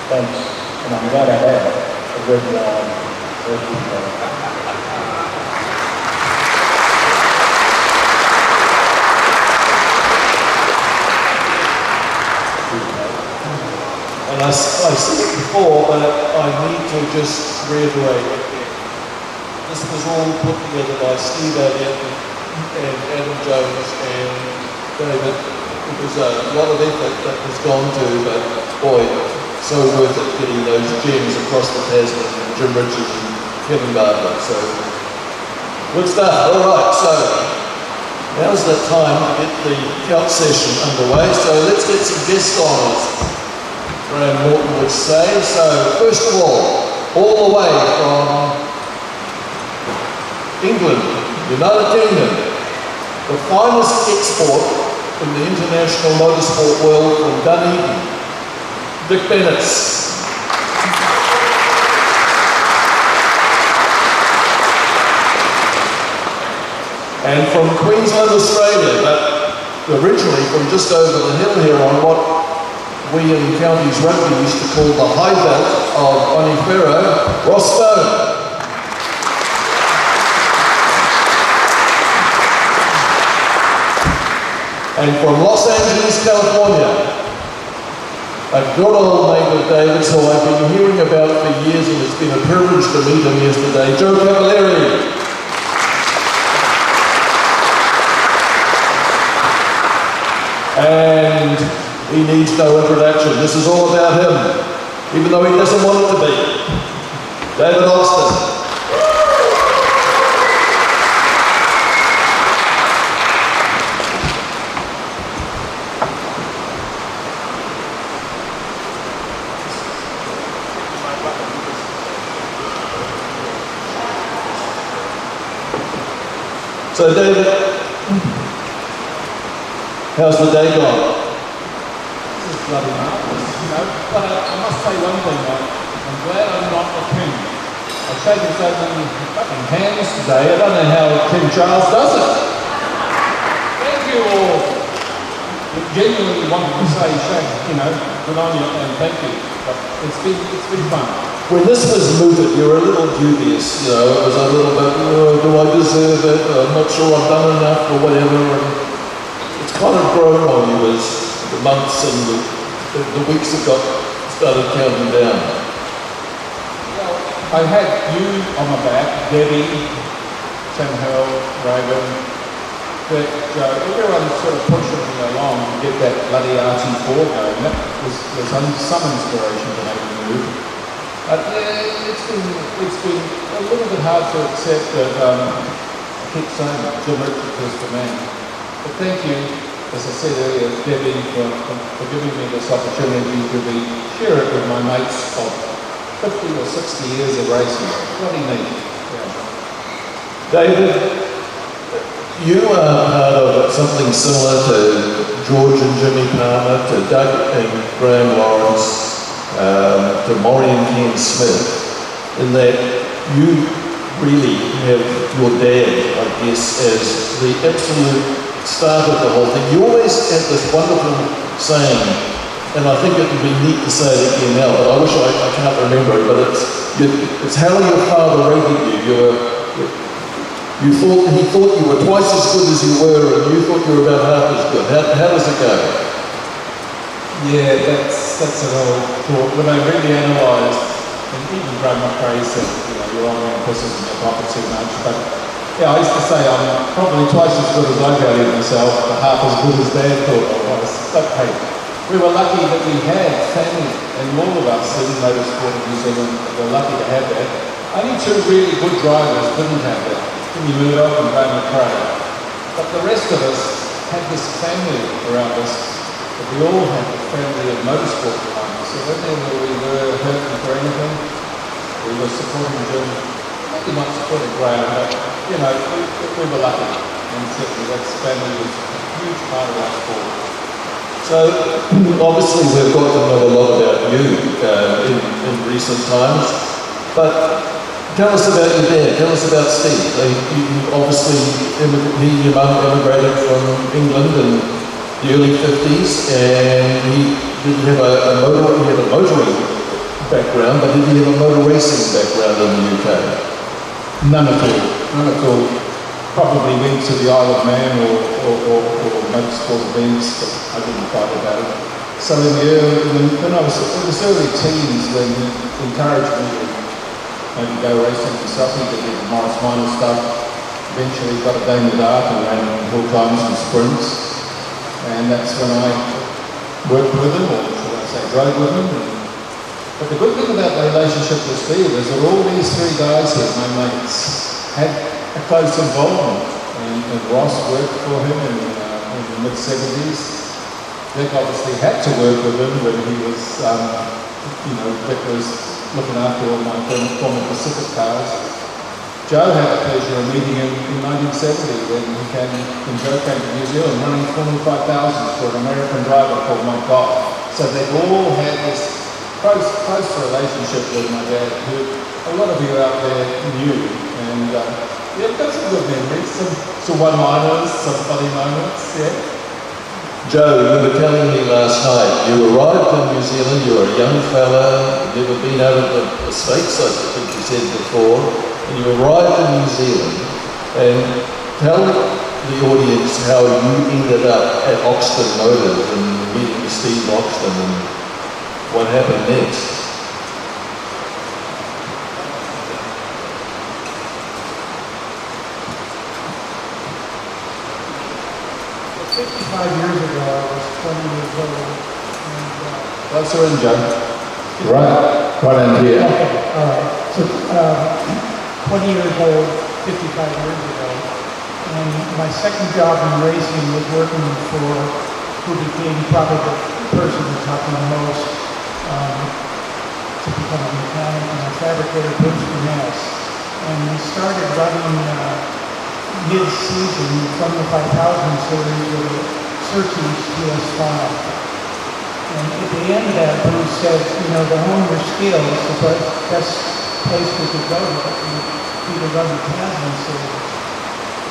Thanks, and I'm going to have a red wine every day. And I said it before, but I need to just reiterate again. This was all put together by Steve Elliott and Adam Jones and David. It was a lot of effort that was gone to, but boy, so worth it getting those gems across the Tasman, and Jim Richards and Kevin Bartlett. So, good stuff. All right, so now's the time to get the count session underway. So let's get some guest honours, Graham Morton would say. So, first of all the way from England, United Kingdom, the finest export in the international motorsport world from Dunedin, Dick Bennett. And from Queensland, Australia, but originally from just over the hill here on what we in Counties Rugby used to call the high belt of Onifero, Ross Stone. And from Los Angeles, California, a good old mate of David's who I've been hearing about for years, and it's been a privilege to meet him yesterday, Joe Cavalieri. And he needs no introduction. This is all about him, even though he doesn't want it to be. David Oxton. So David, how's the day gone? This is bloody marvellous, you know. But I must say one thing, I'm glad I'm not a king. I've shaken so many fucking hands today, I don't know how King Charles does it. Thank you all. Genuinely wanted to say, you know, good on you and thank you. But it's been fun. When this was mooted, you were a little dubious, you know, it was a little bit, do I deserve it? I'm not sure I've done enough or whatever. And it's kind of grown on you as the months and the weeks have started counting down. Well, I had you on my back, Debbie, Sam Hell, Raven, But everyone sort of pushing me along to get that bloody RT4 going. That was some inspiration to make the move. But yeah, it's been a little bit hard to accept that I keep saying Jim Murdoch is the man. But thank you, as I said earlier, Debbie, for giving me this opportunity to share it with my mates of 50 or 60 years of racing. Bloody neat. Yeah. David, you are part of something similar to George and Jimmy Palmer, to Doug and Graham Lawrence, to Maury and Ken Smith, in that you really have your dad, I guess, as the absolute start of the whole thing. You always had this wonderful saying, and I think it would be neat to say it again now, but I wish I can't remember it, but it's how your father rated you. He thought you were twice as good as you were, and you thought you were about half as good. How does it go? Yeah, that's an old thought. When I really analysed, and even Graham McRae said, you're on your emphasis in your pocket too much, but yeah, I used to say I'm probably twice as good as I value myself, but half as good as Dad thought I was. But hey, we were lucky that we had family, and all of us in motorsport in New Zealand were lucky to have that. Only two really good drivers didn't have that. Jim Murdoch and Graham McRae. But the rest of us had this family around us, that we all had the family of motorsport behind us. So whenever we were hurting for anything, we were supporting Jim. Maybe not supporting Graham, but we were lucky. And certainly that family was a huge part of our sport. So obviously we've got to know a lot about you in recent times, but tell us about your dad, tell us about Steve. You obviously, he and your mum immigrated from England in the early 50s, and he didn't have he had a motoring background, but did he have a motor racing background in the UK? None at all. Probably went to the Isle of Man or motorsport events, but I didn't fight about it. So when I was in the early teens, when he encouraged me to maybe go racing himself, he did the Morris Minor stuff. Eventually got a David Oxton and ran hill climbs and sprints. And that's when I worked with him, or should I say rode with him. But the good thing about the relationship with Steve is that all these three guys here, my mates, had a close involvement. And Ross worked for him in the mid-70s. Begg obviously had to work with him when he was, Begg was looking after all my former Pacific cars. Joe had the pleasure of meeting him in 1970 when Joe came to New Zealand running 25,000 for an American driver called Mike Goff. So they've all had this close relationship with my dad, who a lot of you out there knew. And we've got some good memories, some one-liners, some funny moments, yeah. Joe, you were telling me last night, you arrived in New Zealand, you were a young fella, never been out of the States, I think you said before, and you arrived in New Zealand, and tell the audience how you ended up at Oxton Motors and meeting Steve Oxton and what happened next. 55 years ago, I was 20 years old. And, closer in, Joe. Right in here. Okay, all right. So, 20 years old, 55 years ago. And my second job in racing was working for who became probably the person who taught me the most to become a mechanic and a fabricator, Bruce Ness. And we started running mid-season from the 5000 series with a Surtees GS5. And at the end of that, Bruce said, to hone your skills, the best place we could go would be to run the Tasman Series.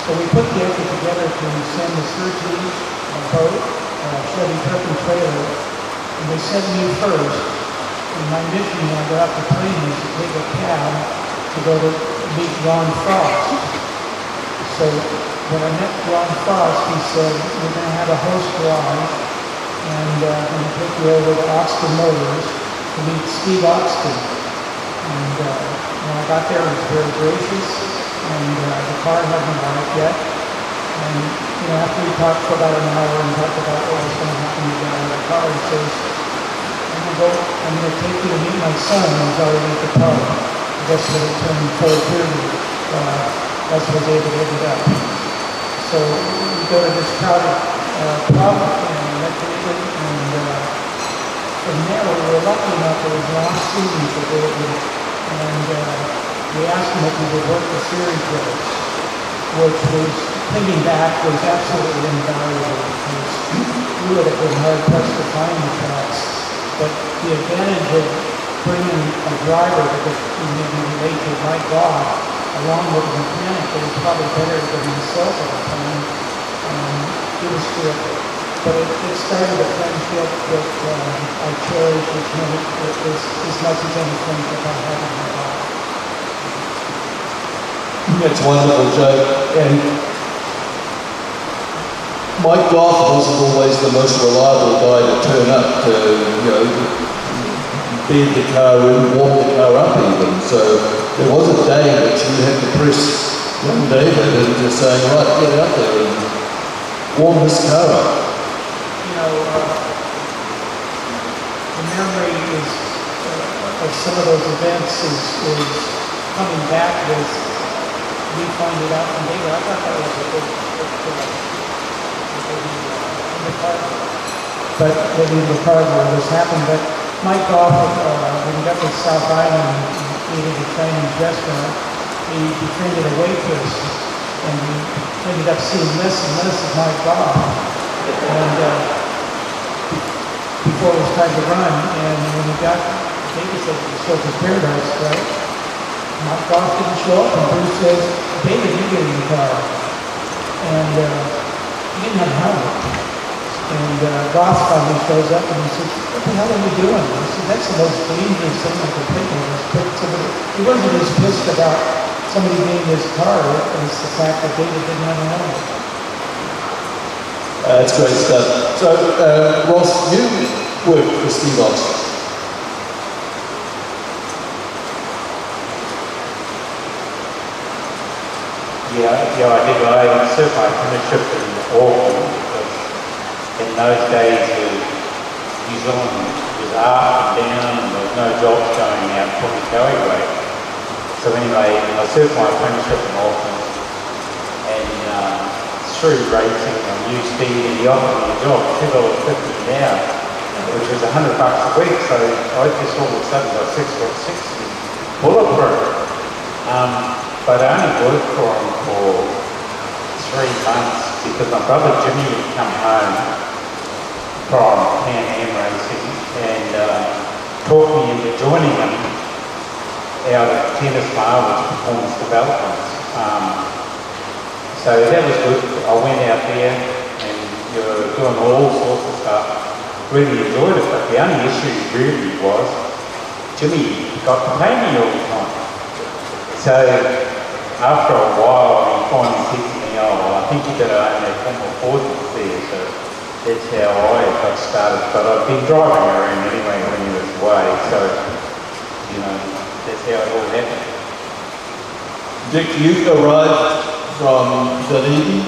So we put the effort together to send the Surtees, a boat, a Chevy truck and trailer, and they sent me first. And my mission when I got off the plane was to take a cab to go to meet Ron Frost. So when I met Ron Frost, he said, we're going to have a host garage, and I'm going to take you over to Oxton Motors to meet Steve Oxton. And when I got there, he was very gracious, and the car hadn't arrived yet. And after we talked for about an hour and talked about what was going to happen to down in the car, he says, I'm going to take you to meet my son who's already at the pub. I guess when it turned 4:30, that's where David ended up. So we go to this crowded pub and met David, and from there we were lucky enough, it was the last season for David, and we asked him if he would work the series with us, which was, thinking back, was absolutely invaluable because we would have been hard pressed to find the tracks. But the advantage of bringing a driver that maybe relate to my God, along with a mechanic that was probably better than myself at the time, it was terrific. But it started a friendship that I cherish as much as any friendship I have in my life. That's wonderful, Joe. And Mike Goff wasn't always the most reliable guy to turn up to, bed the car in, warm the car up even. So there was a day that you had to press young David into saying, right, get out there and warm this car up. The memory of some of those events is coming back with me finding out from David. I thought that was a big but maybe in the part where this happened. But Mike Goff, when he got to South Island and needed a Chinese restaurant, he befriended a waitress, and he ended up seeing this is Mike Goff. And before it was time to run, and when he got, David said, Surfers Paradise, right? Mike Goff didn't show up, and Bruce says, David, you get in the car. And he didn't have a helmet. And Goff finally shows up and he says, what the hell are you doing? He said, that's the most dangerous thing I could think of. He wasn't as pissed about somebody being in his car as the fact that David didn't have a helmet. That's great stuff. So, Ross, you worked for Steve Oxton. Yeah, I did. I served my apprenticeship in Auckland. In those days, New Zealand was up and down, and there was no jobs going out from the Cowie Way. So anyway, I served my apprenticeship in Auckland, and through racing on new speed, and he offered me a job, $2.50 an hour, which was $100 a week. So I just all of a sudden got 6'6" and bulletproof. But I only worked for him for 3 months because my brother Jimmy had come home from Pan Am racing and talked me into joining him out at Tennis Marvels Performance Development. So that was good. I went out there and you were doing all sorts of stuff. Really enjoyed it, but the only issue really was Jimmy got to pay me all the time. So after a while, he finally said to me, I think you better own that former Ford there. So that's how I got started. But I've been driving around anyway when he was away. So, that's how it all happened. Dick, you arrived from Dunedin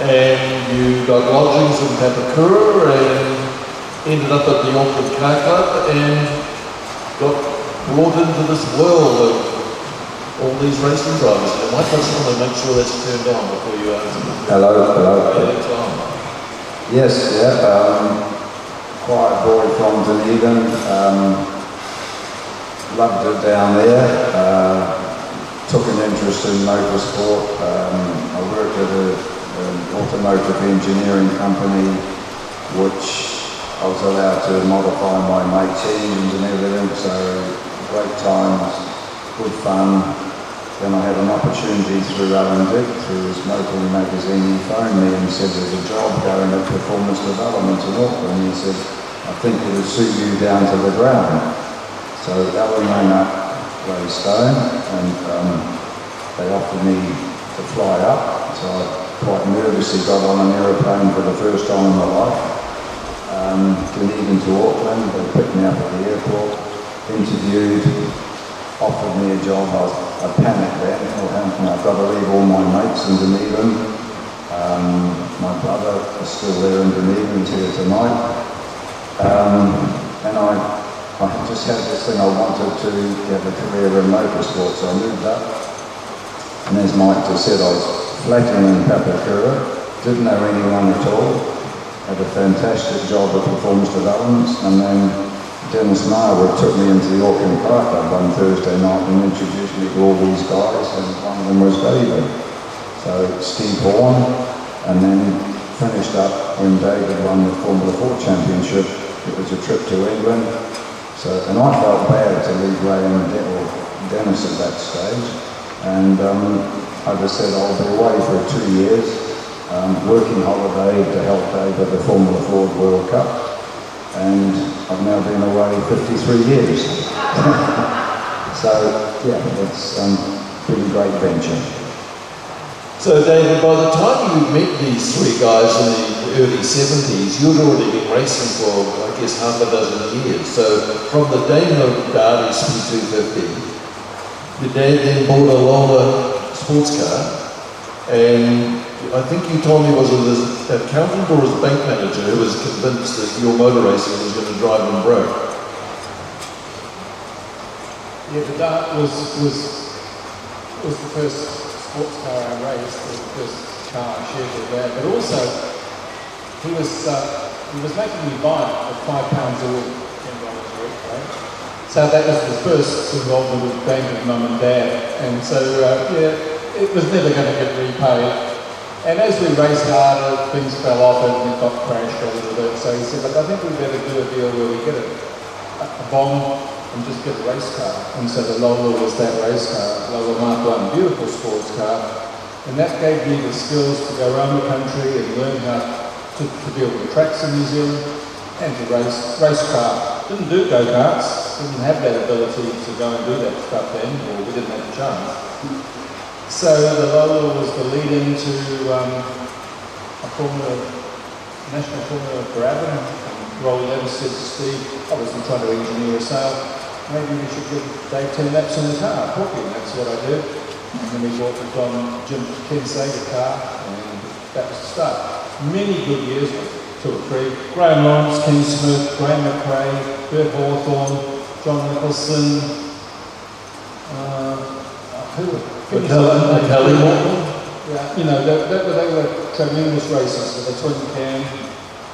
and you got lodgings in Papakura and ended up at the Auckland Car Club and got brought into this world of all these racing drivers. I might just want to make sure that's turned on before you answer. Hello. Yes, quiet boy from Dunedin. Loved it down there. Took an interest in motorsport. I worked at an automotive engineering company, which I was allowed to modify my mate's engines and everything. So great times, good fun. Then I had an opportunity through Owen Dick, through his motoring magazine. He phoned me and said there's a job going at Performance Development in Auckland. He said, I think it would suit you down to the ground. So Alan rang up Greystone and they offered me to fly up. So I quite nervously got on an aeroplane for the first time in my life. Dunedin to Auckland, they picked me up at the airport, interviewed, offered me a job. I panicked then. I've got to leave all my mates in Dunedin. My brother is still there in Dunedin, he's here tonight. And I just had this thing, I wanted to have a career in motorsport, so I moved up. And as Mike just said, I was flatting in Papakura, didn't know anyone at all, had a fantastic job at performance developments, and then Dennis Marwood took me into the Auckland Car Club one Thursday night and introduced me to all these guys, and one of them was David. So Steve Horn, and then finished up when David won the Formula 4 Championship. It was a trip to England. So, and I felt bad to leave Ray and Dennis at that stage. And I just said I'll be away for 2 years, working holiday to help Dave at the Formula 4 World Cup. And I've now been away 53 years. So yeah, it's been a great venture. So David, by the time you met these three guys in the early 70s, you'd already been racing for, I guess, half a dozen years. So from the Damo Derby SP250, your dad then bought a Lola sports car, and I think you told me was it his accountant or his bank manager who was convinced that your motor racing was going to drive him broke. Yeah, the Dart was the first sports car I raced, the first car I shared with Dad, but also he was making me buy it at £5 a week, $10 a week, right? So that was the first involvement with bank with Mum and Dad, and so yeah, it was never going to get repaid. And as we raced harder, things fell off and it got crashed a little bit. So he said, look, I think we better do a deal where we get a bond and just get a race car. And so the Lola was that race car, Lola Mark I, beautiful sports car. And that gave me the skills to go around the country and learn how to deal with tracks in New Zealand and to race car. Didn't do go-karts, didn't have that ability to go and do that stuff then, or we didn't have the chance. So the Lola was the lead into a national formula for Avon. Roll Levis said to Steve, obviously trying to engineer a sale, maybe we should give Dave 10 laps in the car, and that's what I did. And then we bought the Jim Kinsey car, and that was the start. Many good years, 2 or 3. Graham Lawrence, Ken Smith, Graham McRae, Bert Hawthorne, John Nicholson, McKelly. Yeah, you know, they were tremendous races with a twin cam,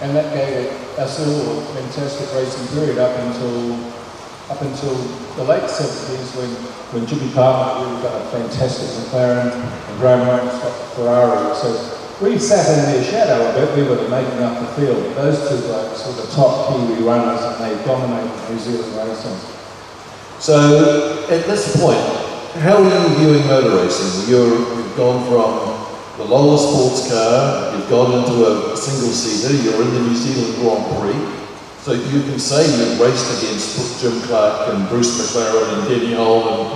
and that gave us all a fantastic racing period up until the late 70s when Jimmy Palmer really got a fantastic McLaren and Graham Lawrence got the Ferrari. So we sat in their shadow a bit. We were making up the field. Those two blokes were the top Kiwi runners, and they dominated New Zealand racing. So at this point, how are you viewing motor racing? You've gone from the Lola sports car, you've gone into a single-seater, you're in the New Zealand Grand Prix, so you can say you've raced against Jim Clark and Bruce McLaren and Denny Hull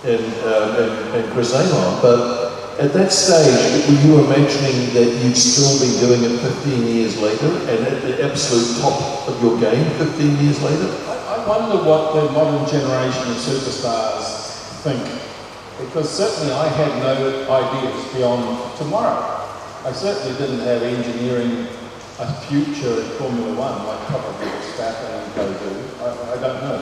and Chris Amon, but at that stage, were you imagining that you'd still be doing it 15 years later and at the absolute top of your game 15 years later? I wonder what the modern generation of superstars think, because certainly I had no ideas beyond tomorrow. I certainly didn't have engineering a future in Formula One like probably Verstappen and go do. I don't know.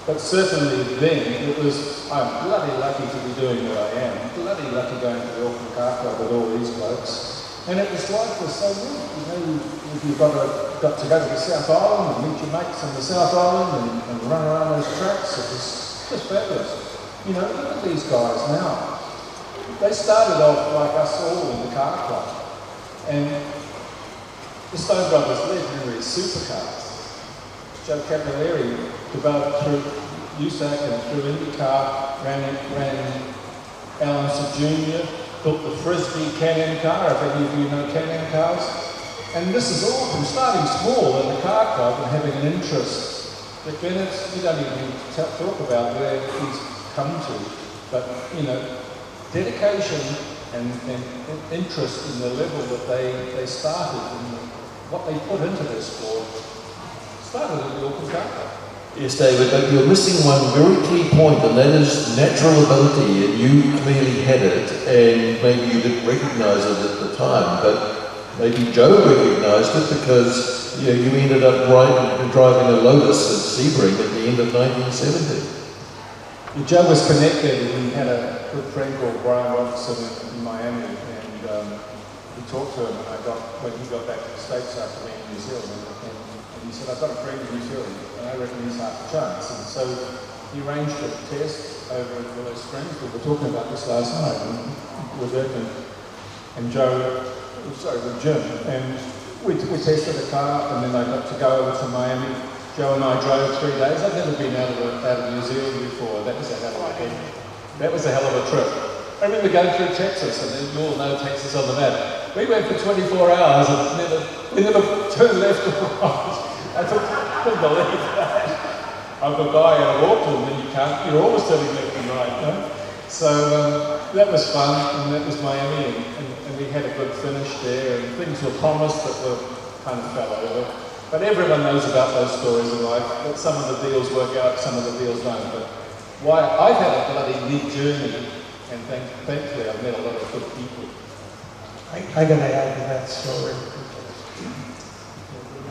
But certainly then it was, I'm bloody lucky to be doing what I am. Bloody lucky going to the Auckland Car Club with all these blokes. And it was life was so good. You know, if you got to go to the South Island and meet your mates on the South Island and run around those tracks, it was just fabulous. You know, look at these guys now. They started off like us all in the car club. And the Stone Brothers legendary supercars. Joe Cavalieri developed through USAC and through IndyCar, ran Alan Jr., built the Frisbee Can-Am car, if any of you know Can-Am cars. And this is all from starting small in the car club and having an interest. But Bennett, you don't even need to talk about where he's come to, but you know, dedication and interest in the level that they started and what they put into their sport started at the Auckland Car Club. Yes, David, but you're missing one very key point, and that is natural ability, and you clearly had it, and maybe you didn't recognise it at the time, but maybe Joe recognised it because you ended up driving a Lotus at Sebring at the end of 1970. Joe was connected, and he had a good friend called Brian Robinson in Miami, and we talked to him when he got back to the States after being in New Zealand, and he said, I've got a friend in New Zealand, and I reckon he's half a chance. And so he arranged a test over at Willow Springs. We were talking about this last night with Dick and Jim, and we tested the car, and then I got to go over to Miami. Joe and I drove 3 days. I'd never been out of New Zealand before. That was a hell of a trip. I remember going through Texas, and you all know Texas on the map. We went for 24 hours and we never turned left or right. I couldn't believe that. I'm a guy out of Auckland, and you're always turning left and right, you know? So that was fun, and that was Miami, and we had a good finish there, and things were promised that were kind of fell over. But everyone knows about those stories in life, that some of the deals work out, some of the deals don't. But I've had a bloody neat journey, and thankfully I've met a lot of good people. I got to add to that story.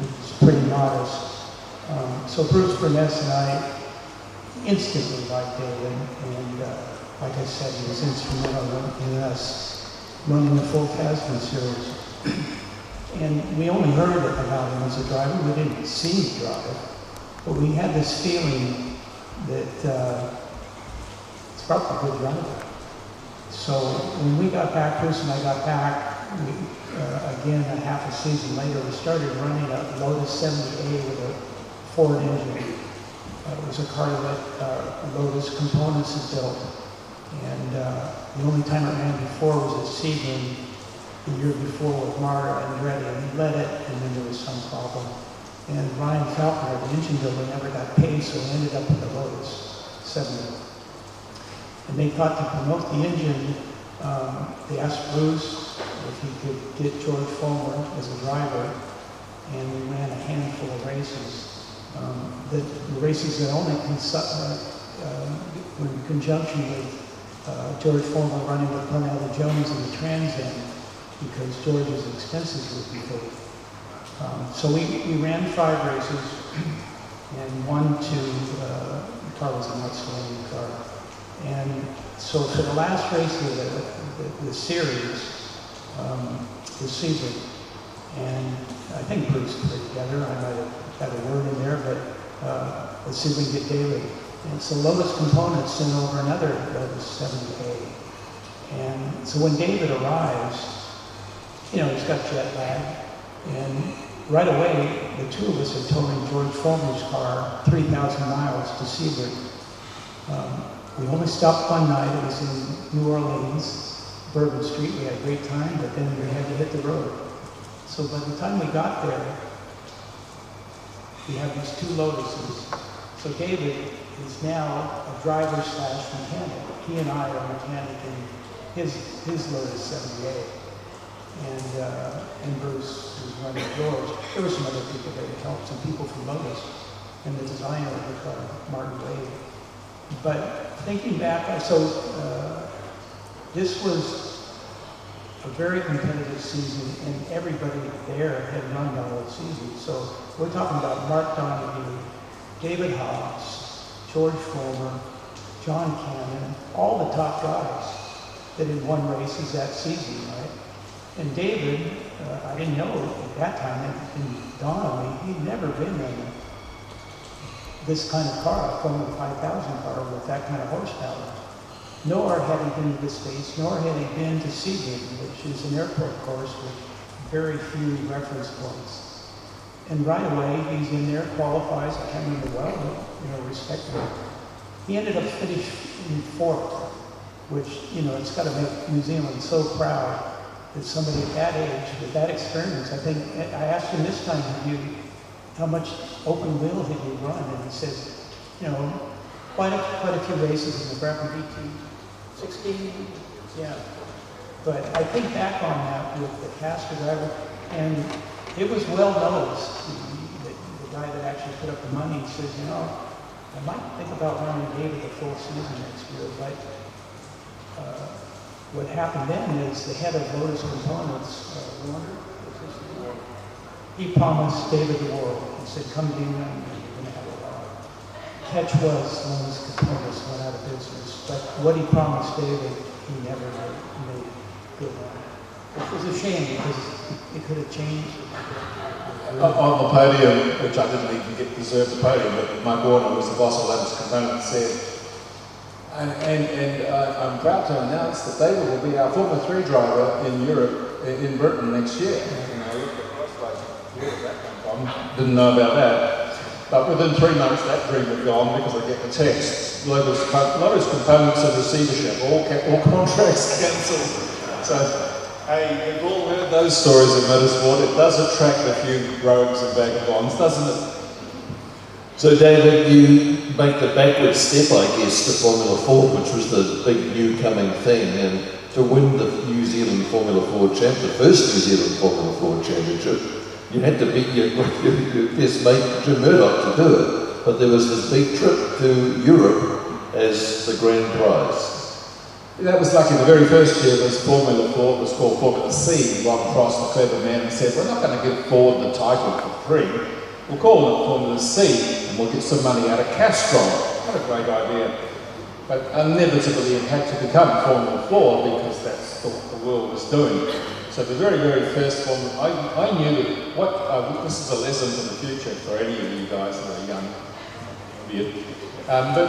It's pretty modest. So Bruce Burness and I instantly liked David, and like I said, he was instrumental in us running the full Tasman Series. And we only heard about him as a driver. We didn't see him drive, but we had this feeling that it's probably a good driver. So when we got back, Bruce and I got back, again a half a season later, we started running a Lotus 70A with a Ford engine. It was a car that Lotus Components had built. And the only time it ran before was at Sebring the year before with Mara and Reddy, and he led it, and then there was some problem. And Ryan Falconer, the engine builder, never got paid, so he ended up with the Lotus 70. And they thought to promote the engine, they asked Bruce if he could get George Fulmer as a driver, and we ran a handful of races. The races that only were in conjunction with George Fulmer running with Cornell Jones in the Trans Am, because George's expenses would be paid. So we ran 5 races, and 1 to, the car was an outstanding car. And so for the last race of the series, was Sebring. And I think Bruce put it together. I might have had a word in there, but let's see if we can get David. And so Lotus Components sent over another Lotus 70A. And so when David arrives, you know, he's got jet lag, and right away, the two of us are towing George Fulmer's car 3,000 miles to Sebring. We only stopped one night. It was in New Orleans, Bourbon Street. We had a great time, but then we had to hit the road. So by the time we got there, we had these 2 Lotuses. So David is now a driver / mechanic. He and I are mechanic in his Lotus 78. And Bruce was running George. There were some other people there to help, some people from Lotus, and the designer of the car, Martin Wade. But thinking back, this was a very competitive season, and everybody there had run the whole season. So we're talking about Mark Donahue, David Hobbs, George Fulmer, John Cannon, all the top guys that had won races that season, right? And David, I didn't know at that time, it didn't dawn on me, he'd never been in this kind of car, a Formula 5000 car with that kind of horsepower. Nor had he been to the States, nor had he been to Sebring, which is an airport course with very few reference points. And right away, he's in there, qualifies, I can't remember well, but, respectable. He ended up finishing 4th, which, it's got to make New Zealand so proud that somebody at that age, with that experience, I think, I asked him this time, how much open wheel had you run? And he said, quite a few races in the Brabham BT, 16, yeah. But I think back on that with the caster driver, and it was well noticed. The guy that actually put up the money says, I might think about running David the full season next year, but what happened then is the head of Lotus Components, he promised David the world. He said, come to England and you're going to have a lot. Catch was Lotus Components went out of business, but what he promised David, he never made good on. Which was a shame because it could have changed. On the podium, which I didn't even get deserved the podium, but Mike Warner was the boss of Lotus Components, said, and I'm proud to announce that David will be our Formula 3 driver in Europe, in Britain next year. You know, where did that come from? Didn't know about that. But within 3 months, that dream had gone because I get the text. Lotus Components in receivership, all contracts cancelled. So, hey, you've all heard those stories in motorsport. It does attract a few rogues and vagabonds, doesn't it? So David, you make the backward step, I guess, to Formula 4, which was the big new coming thing, and to win the New Zealand Formula 4 Championship, the first New Zealand Formula 4 Championship, you had to beat your best mate Jim Murdoch to do it, but there was this big trip to Europe as the grand prize. That was lucky. The very first year was Formula 4, it was called Formula C. Ron Cross, the clever man, said, we're not going to give Ford the title for free. We'll call it Formula C and we'll get some money out of Castrol. What a great idea. But inevitably it had to become Formula 4 because that's what the world was doing. So the very, very first one, I knew that this is a lesson for the future for any of you guys that are young. But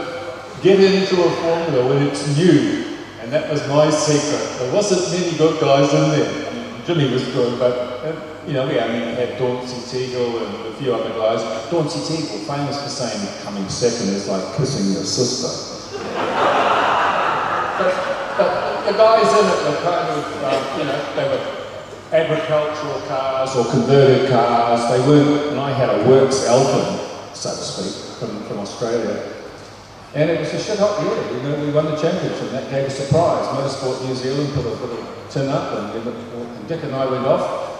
get into a formula when it's new. And that was my secret. There wasn't many good guys in there. I mean, Jimmy was good, but we had Dauncey Teagle and a few other guys. Dauncey Teagle, famous for saying coming second is like kissing your sister. but the guys in it were kind of, they were agricultural cars or converted cars. They weren't, and I had a works Alpine, so to speak, from Australia. And it was a shit hot year. We won the championship, and that gave us a prize. Motorsport New Zealand put a tin up, and Dick and I went off.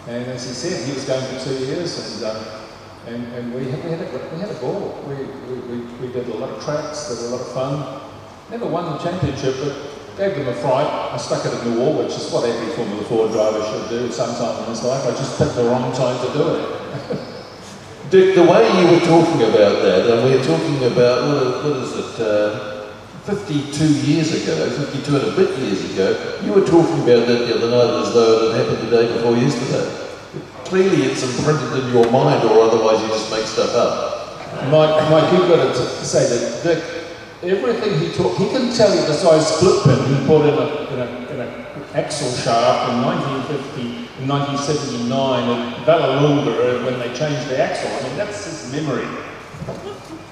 And as he said, he was going for 2 years, and we had a ball. We did a lot of tracks, did a lot of fun. Never won the championship, but gave them a fright. I stuck it in the wall, which is what every Formula 4 driver should do sometime in his life. I just picked the wrong time to do it. Dick, the way you were talking about that, and we're talking about, what is it, 52 years ago, 52 and a bit years ago, you were talking about that the other night as though it had happened the day before yesterday. Clearly it's imprinted in your mind, or otherwise you just make stuff up. Mike, you've got to say that Dick, everything he can tell you the size split pin he put in an axle shaft in 1950, in 1979 at Vallelunga when they changed the axle. I mean, that's his memory.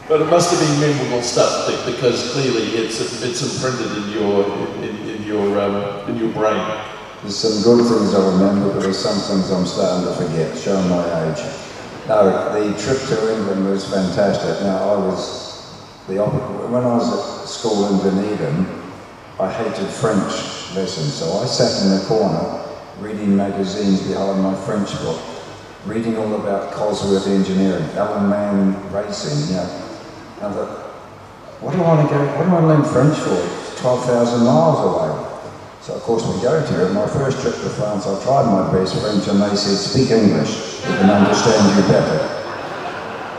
But it must have been memorable stuff, Dick, because clearly it's imprinted in your brain. There's some good things I remember, but there's some things I'm starting to forget, showing my age. No, the trip to England was fantastic. Now, when I was at school in Dunedin, I hated French lessons, so I sat in the corner reading magazines behind my French book, reading all about Cosworth Engineering, Alan Mann Racing, And I thought, what do I learn French for? It's 12,000 miles away. So of course we go to it. My first trip to France, I tried my best French and they said, speak English, we can understand you better.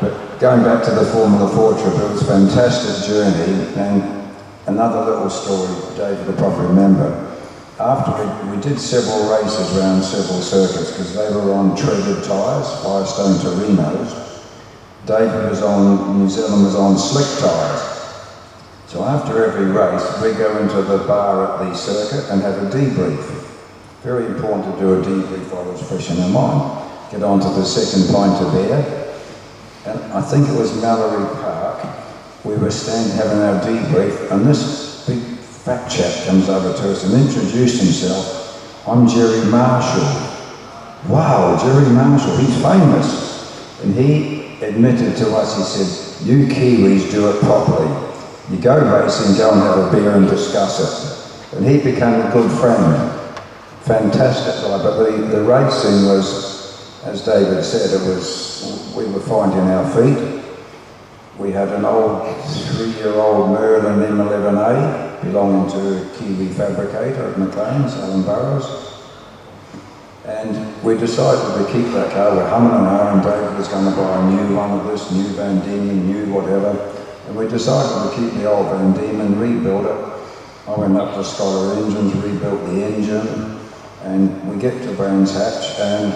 But going back to the Formula 4 trip, it was a fantastic journey. And another little story, David will probably remember. After we did several races around several circuits, because they were on treaded tyres, Firestone to Reno's. New Zealand was on slick tyres. So after every race, we go into the bar at the circuit and have a debrief. Very important to do a debrief while it's fresh in our mind. Get on to the second pint of air. And I think it was Mallory Park. We were standing having our debrief, and this big fat chap comes over to us and introduced himself. I'm Jerry Marshall. Wow, Jerry Marshall, he's famous. And he admitted to us, he said, you Kiwis do it properly. You go racing, go and have a beer and discuss it. And he became a good friend. Fantastic guy, but the racing was, as David said, we were finding our feet. We had an old 3-year-old Merlin M11A belonging to a Kiwi fabricator at McLean's, Alan Burrows. And we decided to keep that car. We're humming and hawing. David was going to buy a new one of this, new Van Diemen, new whatever. And we decided to keep the old Van Diemen, rebuild it. I went up to Scholar Engines, rebuilt the engine, and we get to Brands Hatch, and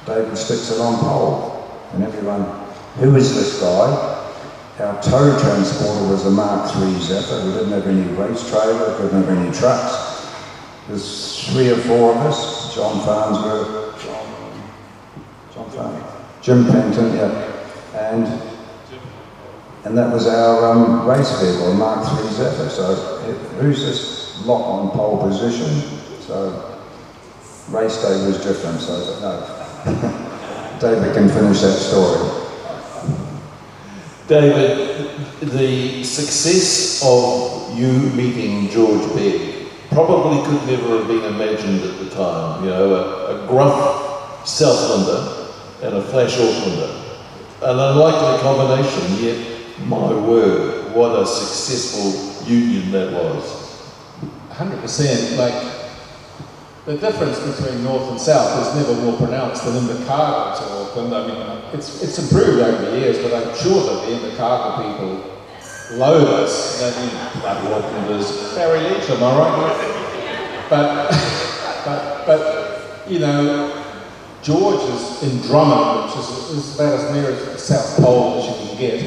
David sticks it on pole. And everyone, who is this guy? Our tow transporter was a Mark III Zephyr. We didn't have any race trailer, couldn't have any trucks. There's 3 or 4 of us. John Farnsworth, Jim Penton, yeah, and that was our race vehicle, a Mark III Zephyr. So who's this lot on pole position? So race day was different. So no, David can finish that story. David, the success of you meeting George Begg probably could never have been imagined at the time. You know, a gruff Southlander and a flash Aucklander. An unlikely combination, yet, my word, what a successful union that was. 100%. Like, the difference between North and South is never more pronounced than in the cargo to Auckland. I mean, it's improved over the years, but I'm sure that the Invercargill people loathe us. They think bloody Aucklanders, Barry Leach, am I right? But you know, George is in Drummond, which is about as near as the South Pole as you can get.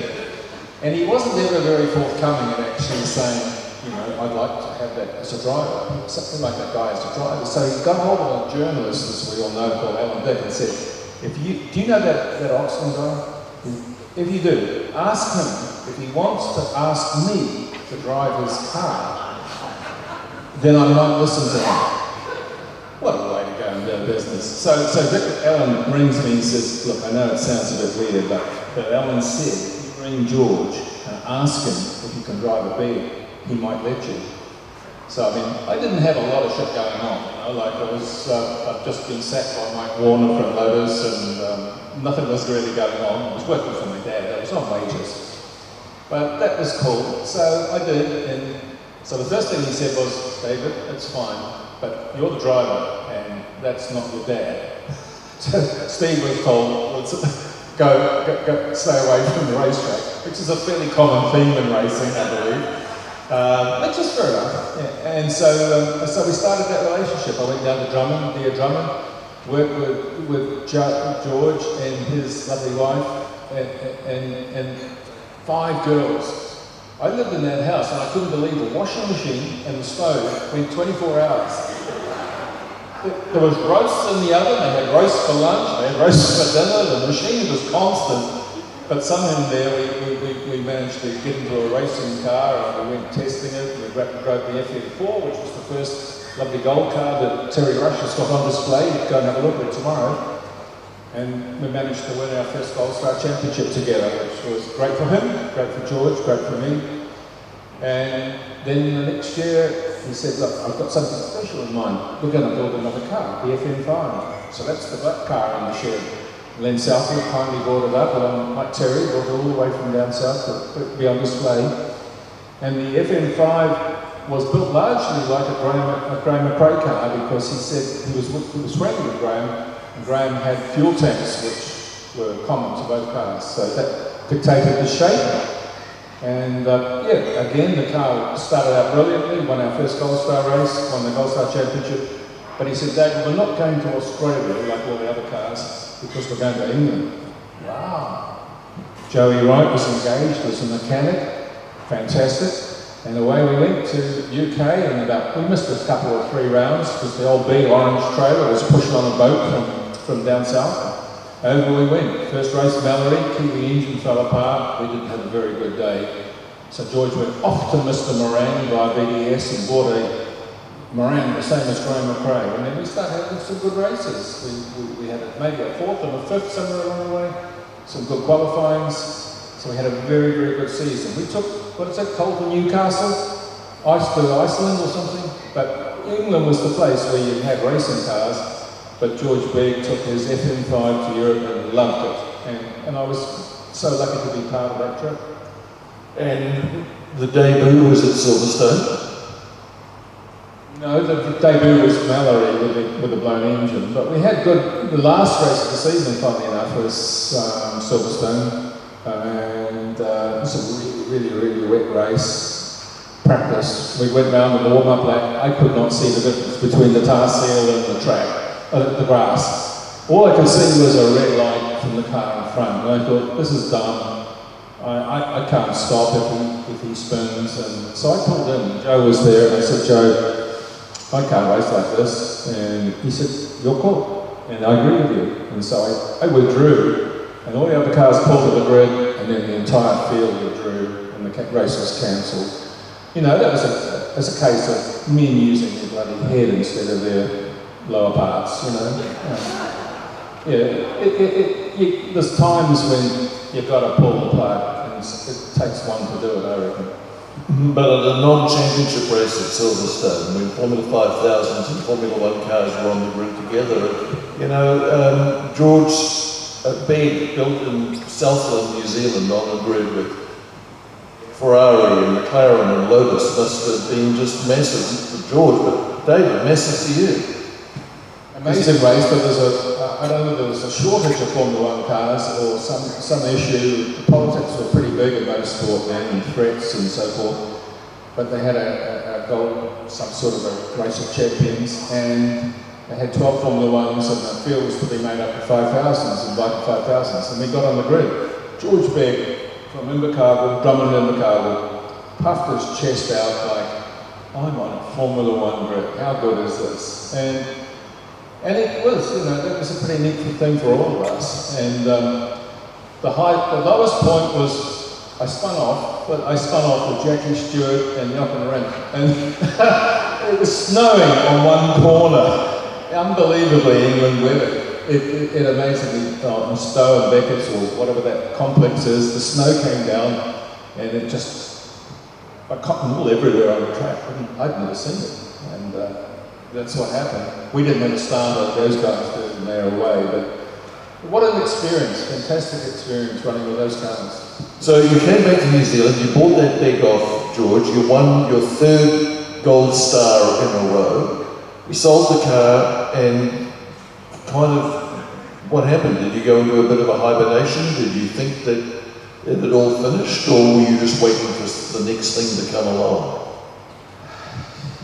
And he wasn't ever very forthcoming in actually saying, you know, I'd like to have that as a driver, something like that guy as a driver. So he got hold of a journalist, as we all know, called Alan Begg, and said, do you know that Oxton guy? If you do, ask him if he wants to ask me to drive his car, then I might listen to him. What a way to go and do business. So Alan rings me and says, look, I know it sounds a bit weird, but Alan said, ring George and ask him if you can drive a Begg, he might let you. So I mean, I didn't have a lot of shit going on, you know, like I've just been sacked by Mike Warner from Lotus and nothing was really going on. I was working for my dad, I was on wages. But that was cool, so I did, and so the first thing he said was, David, it's fine, but you're the driver and that's not your dad. So Steve was told, go stay away from the racetrack, which is a fairly common theme in racing, I believe. Which is fair enough. Yeah. And so we started that relationship. I went down to Drummond, near Drummond, worked with George and his lovely wife and 5 girls. I lived in that house and I couldn't believe the washing machine and the stove went 24 hours. There was roasts in the oven, they had roast for lunch, they had roast for dinner, the machine was constant. But somehow there we managed to get into a racing car and we went testing it. We drove the FM4, which was the first lovely gold car that Terry Rush has got on display. Go and have a look at it tomorrow. And we managed to win our first Gold Star Championship together, which was great for him, great for George, great for me. And then the next year he said, look, I've got something special in mind. We're going to build another car, the FM5. So that's the black car in the shed. Len Southwood kindly brought it up, and Mike Terry brought it all the way from down south to be on display. And the FM5 was built largely like a Graham McRae car because he said he was friendly with Graham, and Graham had fuel tanks which were common to both cars. So that dictated the shape. And again, the car started out brilliantly, won our first Gold Star race, won the Gold Star Championship. But he said, David, we're not going to Australia like all the other cars because we're going to England. Wow. Joey Wright was engaged as a mechanic, fantastic. And away we went to UK and we missed a couple or 3 rounds because the old B orange trailer was pushed on a boat from down south. Over we went. First race, Mallory, Kiwi engine fell apart. We didn't have a very good day. So George went off to Mr. Moran by BDS and bought a Moran, the same as Graham McRae. And then we started having some good races. We had maybe a 4th and a 5th somewhere along the way. Some good qualifyings. So we had a very, very good season. We took, what is it, Colt to Newcastle? Iceland or something. But England was the place where you had racing cars. But George Begg took his FM5 to Europe and loved it. And I was so lucky to be part of that trip. And the debut was at Silverstone? No, the debut was Mallory with the blown engine, but we had the last race of the season, funnily enough, was Silverstone, and it was a really wet race. Practice. We went round the warm-up lap. I could not see the difference between the tar seal and the track, the grass. All I could see was a red light from the car in front, and I thought, this is dumb. I can't stop if he spins, and so I pulled in. Joe was there, and I said, Joe, I can't race like this, and he said, your call, and I agree with you. And so I withdrew, and all the other cars pulled to the grid, and then the entire field withdrew, and the race was cancelled. You know, that was a case of men using their bloody head instead of their lower parts, you know. There's times when you've got to pull the plug, and it takes one to do it, I reckon. But at a non-championship race at Silverstone, when Formula 5000s and Formula 1 cars were on the grid together, you know, George Begg built in Southland, New Zealand, on the grid with Ferrari and McLaren and Lotus must have been just massive for George, but David, massive for you. Amazing race, but I don't know, there was a shortage of Formula 1 cars or some issue. The politics were pretty big in motorsport then, and threats and so forth. But they had a goal, some sort of a race of champions, and they had 12 Formula 1s, and the field was to be made up of 5000s, invited 5000s, and we got on the grid. George Begg from Invercargill, Drummond Invercargill, puffed his chest out like, I'm on a Formula 1 grid, how good is this? And it was, you know, that was a pretty neat thing for all of us. And the lowest point was I spun off with Jackie Stewart and Jochen Rindt. And it was snowing on one corner. Unbelievably, England weather. It amazingly, Stowe and Beckett's or whatever that complex is, the snow came down and it just, a cotton wool everywhere on the track. I'd never seen it. And that's what happened. We didn't have a starter, those guys did, and they were away. But what an experience, fantastic experience running with those cars. So you came back to New Zealand, you bought that Begg off George, you won your third gold star in a row. You sold the car, and kind of what happened? Did you go into a bit of a hibernation? Did you think that it had all finished, or were you just waiting for the next thing to come along?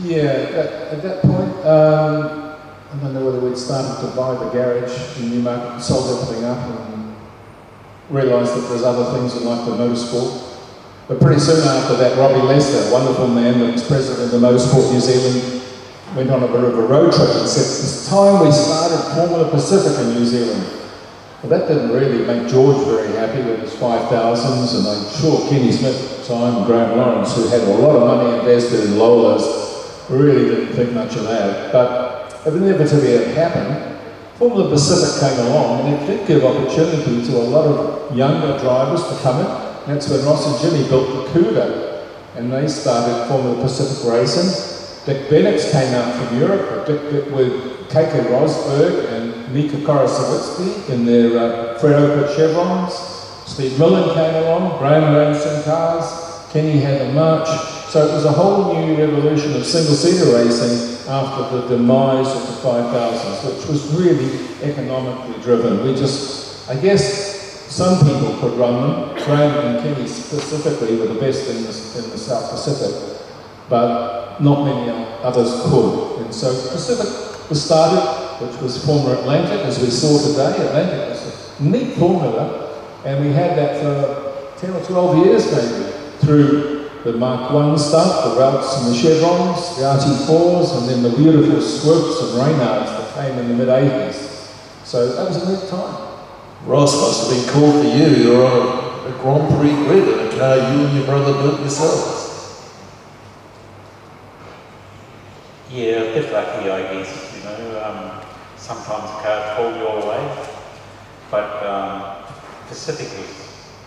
Yeah, at that point, I don't know whether we'd started to buy the garage in Newmarket, sold everything up, and realised that there's other things in life than motorsport. But pretty soon after that, Robbie Lester, a wonderful man that was president of Motorsport New Zealand, went on a bit of a road trip and said, it's time we started Formula Pacific in New Zealand. Well, that didn't really make George very happy with his 5000s, and I'm sure Kenny Smith at the time and Graham Lawrence, who had a lot of money invested in Lolas, really didn't think much of that. But inevitably it happened. Formula Pacific came along, and it did give opportunity to a lot of younger drivers to come in. That's when Ross and Jimmy built the Cougar, and they started Formula Pacific racing. Dick Bennett's came out from Europe, with Keiko Rosberg and Mika Korosowicki in their Fred Opert Chevrons. Steve Millen came along, Graham ran some cars, Kenny had a March. So it was a whole new revolution of single-seater racing after the demise of the 5000s, which was really economically driven. I guess some people could run them. Graham and Kenny specifically were the best in the South Pacific, but not many others could. And so Pacific was started, which was former Atlantic, as we saw today. Atlantic was a neat formula, and we had that for 10 or 12 years maybe, through the Mark 1 stuff, the Ralts and the Chevrons, the RT4s, and then the beautiful Swifts and Reynards that came in the mid-80s. So that was a neat time. Ross must have been cool for you. You were on a Grand Prix grid in a car you and your brother built yourselves. Yeah, a bit lucky, I guess, you know. Sometimes cars fall your way, but Pacific was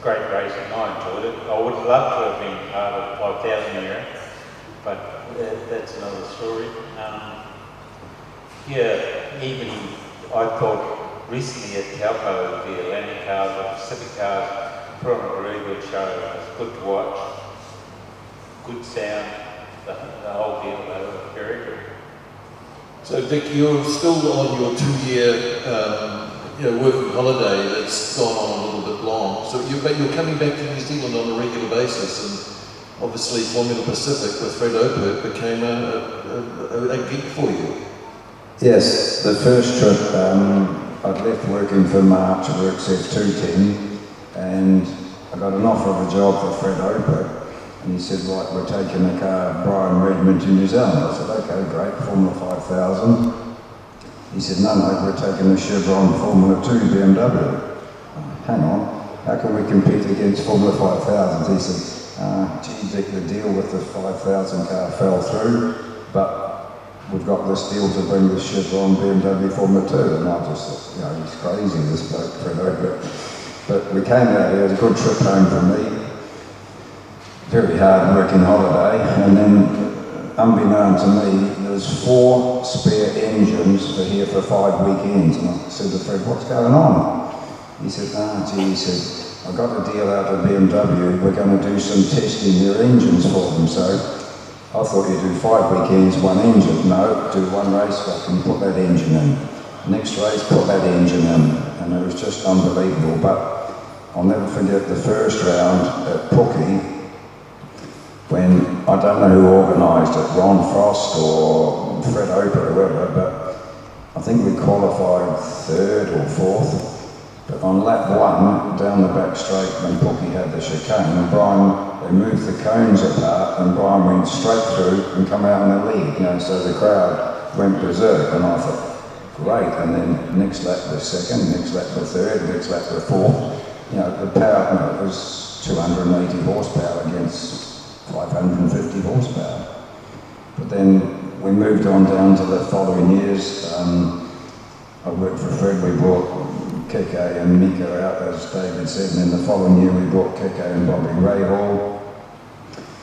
great racing. I enjoyed it. I would love to have been part of 5000 era, but that's another story. Yeah, even I thought recently at Taupo, the Atlantic cars, the Pacific cars put on a very good show. It was good to watch, good sound, the whole deal. They were very good. So Dick, you're still on your 2-year working holiday that's gone on a little bit long. So you're coming back to New Zealand on a regular basis, and obviously Formula Pacific with Fred Opert became a gig for you. Yes, the first trip, I'd left working for March at Works F210, and I got an offer of a job for Fred Opert. And he said, right, we're taking the car, Brian Redmond, to New Zealand. I said, okay, great, Formula 5000. He said, no, we're taking the Chevron Formula 2 BMW. Hang on, how can we compete against Formula 5000? He said, gee, Dick, the deal with the 5000 car fell through, but we've got this deal to bring the Chevron BMW Formula 2. And I just thought, he's crazy, this bloke, Fred Opert. But we came out here, it was a good trip home for me. Very hard working holiday, and then unbeknown to me, there's 4 spare engines for here for 5 weekends. And I said to Fred, what's going on? He said, he said, I got a deal out of BMW, we're going to do some testing their engines for them. So I thought you'd do 5 weekends, 1 engine. No, do 1 race, can you put that engine in? Next race, put that engine in. And it was just unbelievable. But I'll never forget the first round at Pookie, when, I don't know who organised it, Ron Frost or Fred Opert or whoever, but I think we qualified 3rd or 4th. But on lap 1, down the back straight, when Pookie had the chicane, Brian, they moved the cones apart and Brian went straight through and come out in the lead, so the crowd went berserk, and I thought, great. And then next lap the 2nd, next lap the 3rd, next lap the 4th. The power, it was 280 horsepower against 550 horsepower. But then we moved on down to the following years. I worked for Fred, we brought Keke and Mika out, as David said, and then the following year we brought Keke and Bobby Rahal.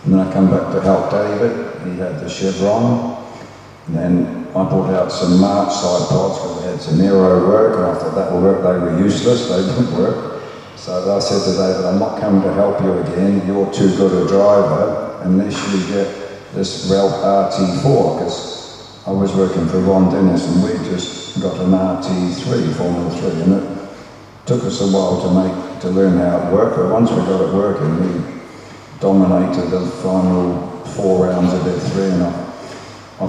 And then I come back to help David, he had the Chevron. And then I brought out some March side pods because we had some aero work, and I thought that will work. They were useless, they didn't work. So I said to David, I'm not coming to help you again, you're too good a driver unless you get this Ralt RT4, because I was working for Ron Dennis and we just got an RT3, Formula 3, and it took us a while to learn how it worked, but once we got it working, we dominated the final 4 rounds of F3, and I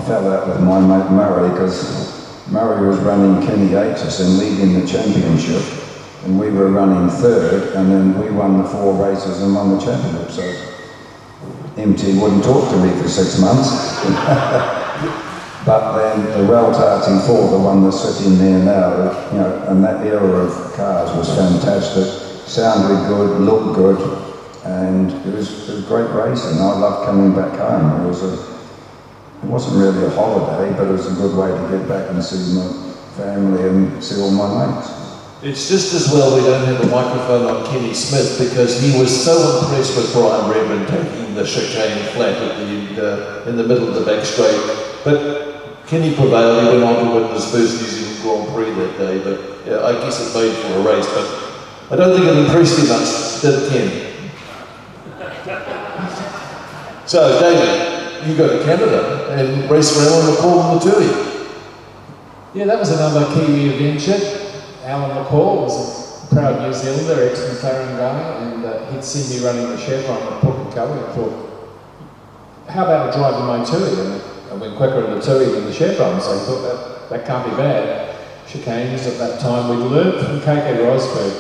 fell out with my mate Murray, because Murray was running Kenny H's and leading the championship, and we were running 3rd, and then we won the 4 races and won the championship. So MT wouldn't talk to me for 6 months. But then the Ralt RT4, the one that's sitting there now, and that era of cars was fantastic. Sounded good, looked good, and it was great racing. I loved coming back home. It wasn't really a holiday, but it was a good way to get back and see my family and see all my mates. It's just as well we don't have a microphone on Kenny Smith, because he was so impressed with Brian Redmond taking the chicane flat at the end, in the middle of the back straight. But Kenny prevailed. He went on to win his first New Zealand Grand Prix that day. But yeah, I guess it made for a race. But I don't think it impressed you much, did it, Ken? So, David, you go to Canada and race for Alan McCall in the Tui. Yeah, that was another Kiwi adventure. Alan McCall was a proud New Zealander, ex-McLaren guy, and he'd seen me running the Chevron at Pukekohe and thought, how about a drive in my Tui? And I went quicker in the Tui than the Chevron, so he thought that can't be bad. Chicanes at that time we'd learned from KK Rosberg.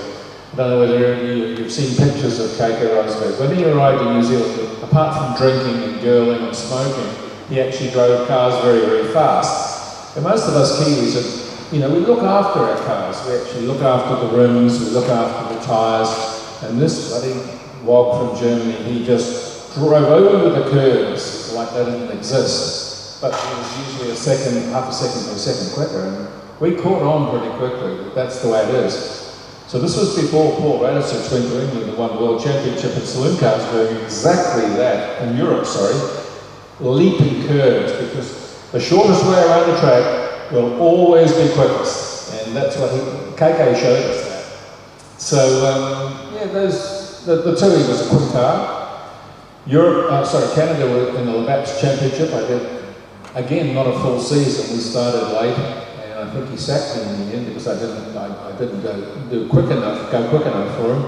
I don't know whether you've seen pictures of KK Rosberg. When he arrived in New Zealand, apart from drinking and girling and smoking, he actually drove cars very, very fast. And most of us Kiwis we look after our cars. We actually look after the rims, we look after the tyres. And this bloody wog from Germany, he just drove over the curves like they didn't exist. But it was usually half a second to a second quicker. And we caught on pretty quickly. That's the way it is. So this was before Paul Radisich went to England and won the World Championship in saloon cars, doing exactly that, in Europe, leaping curves, because the shortest way around the track will always be quickest, and that's what KK showed us that. So, those the Tui was a quick car. Canada were in the Labatt's Championship. I did, again, not a full season. We started late, and I think he sacked me in the end because I didn't go quick enough for him.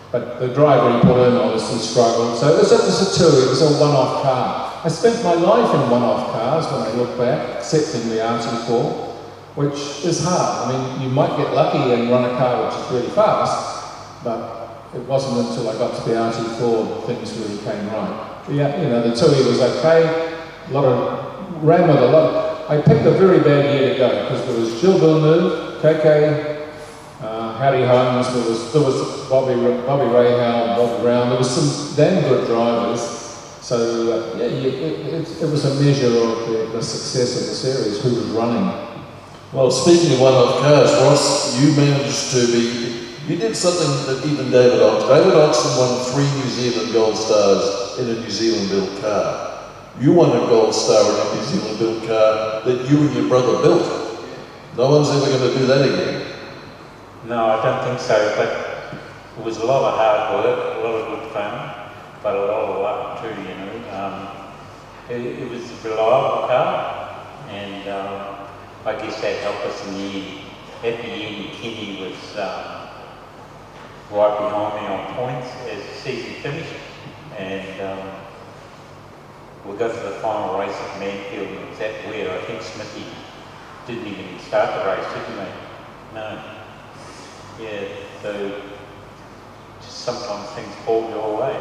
But the driver he put in obviously struggled. So it was a Tui, it was a one-off car. I spent my life in one-off cars when I look back, except in the RT4, which is hard. I mean, you might get lucky and run a car which is really fast, but it wasn't until I got to the RT4 that things really came right. But yeah, you know, the Tui was okay. Ran with a lot. I picked a very bad year to go because there was Gilles Villeneuve, KK, Harry Holmes, there was Bobby Rahal, Bob Brown. There was some damn good drivers. So it was a measure of the success of the series, who was running. Well, speaking of one-off cars, Ross, you managed to you did something that even David Oxton won 3 New Zealand Gold Stars in a New Zealand-built car. You won a Gold Star in a New Zealand-built car that you and your brother built. No one's ever going to do that again. No, I don't think so, but it was a lot of hard work, a lot of good fun, but a lot of luck too, you know. It was a reliable car, and I guess that helped us in the end. At the end, Kenny was right behind me on points as the season finished, and we got to the final race at Manfield, and it was that weird. I think Smithy didn't even start the race, didn't they? No. Yeah, so just sometimes things fall your way.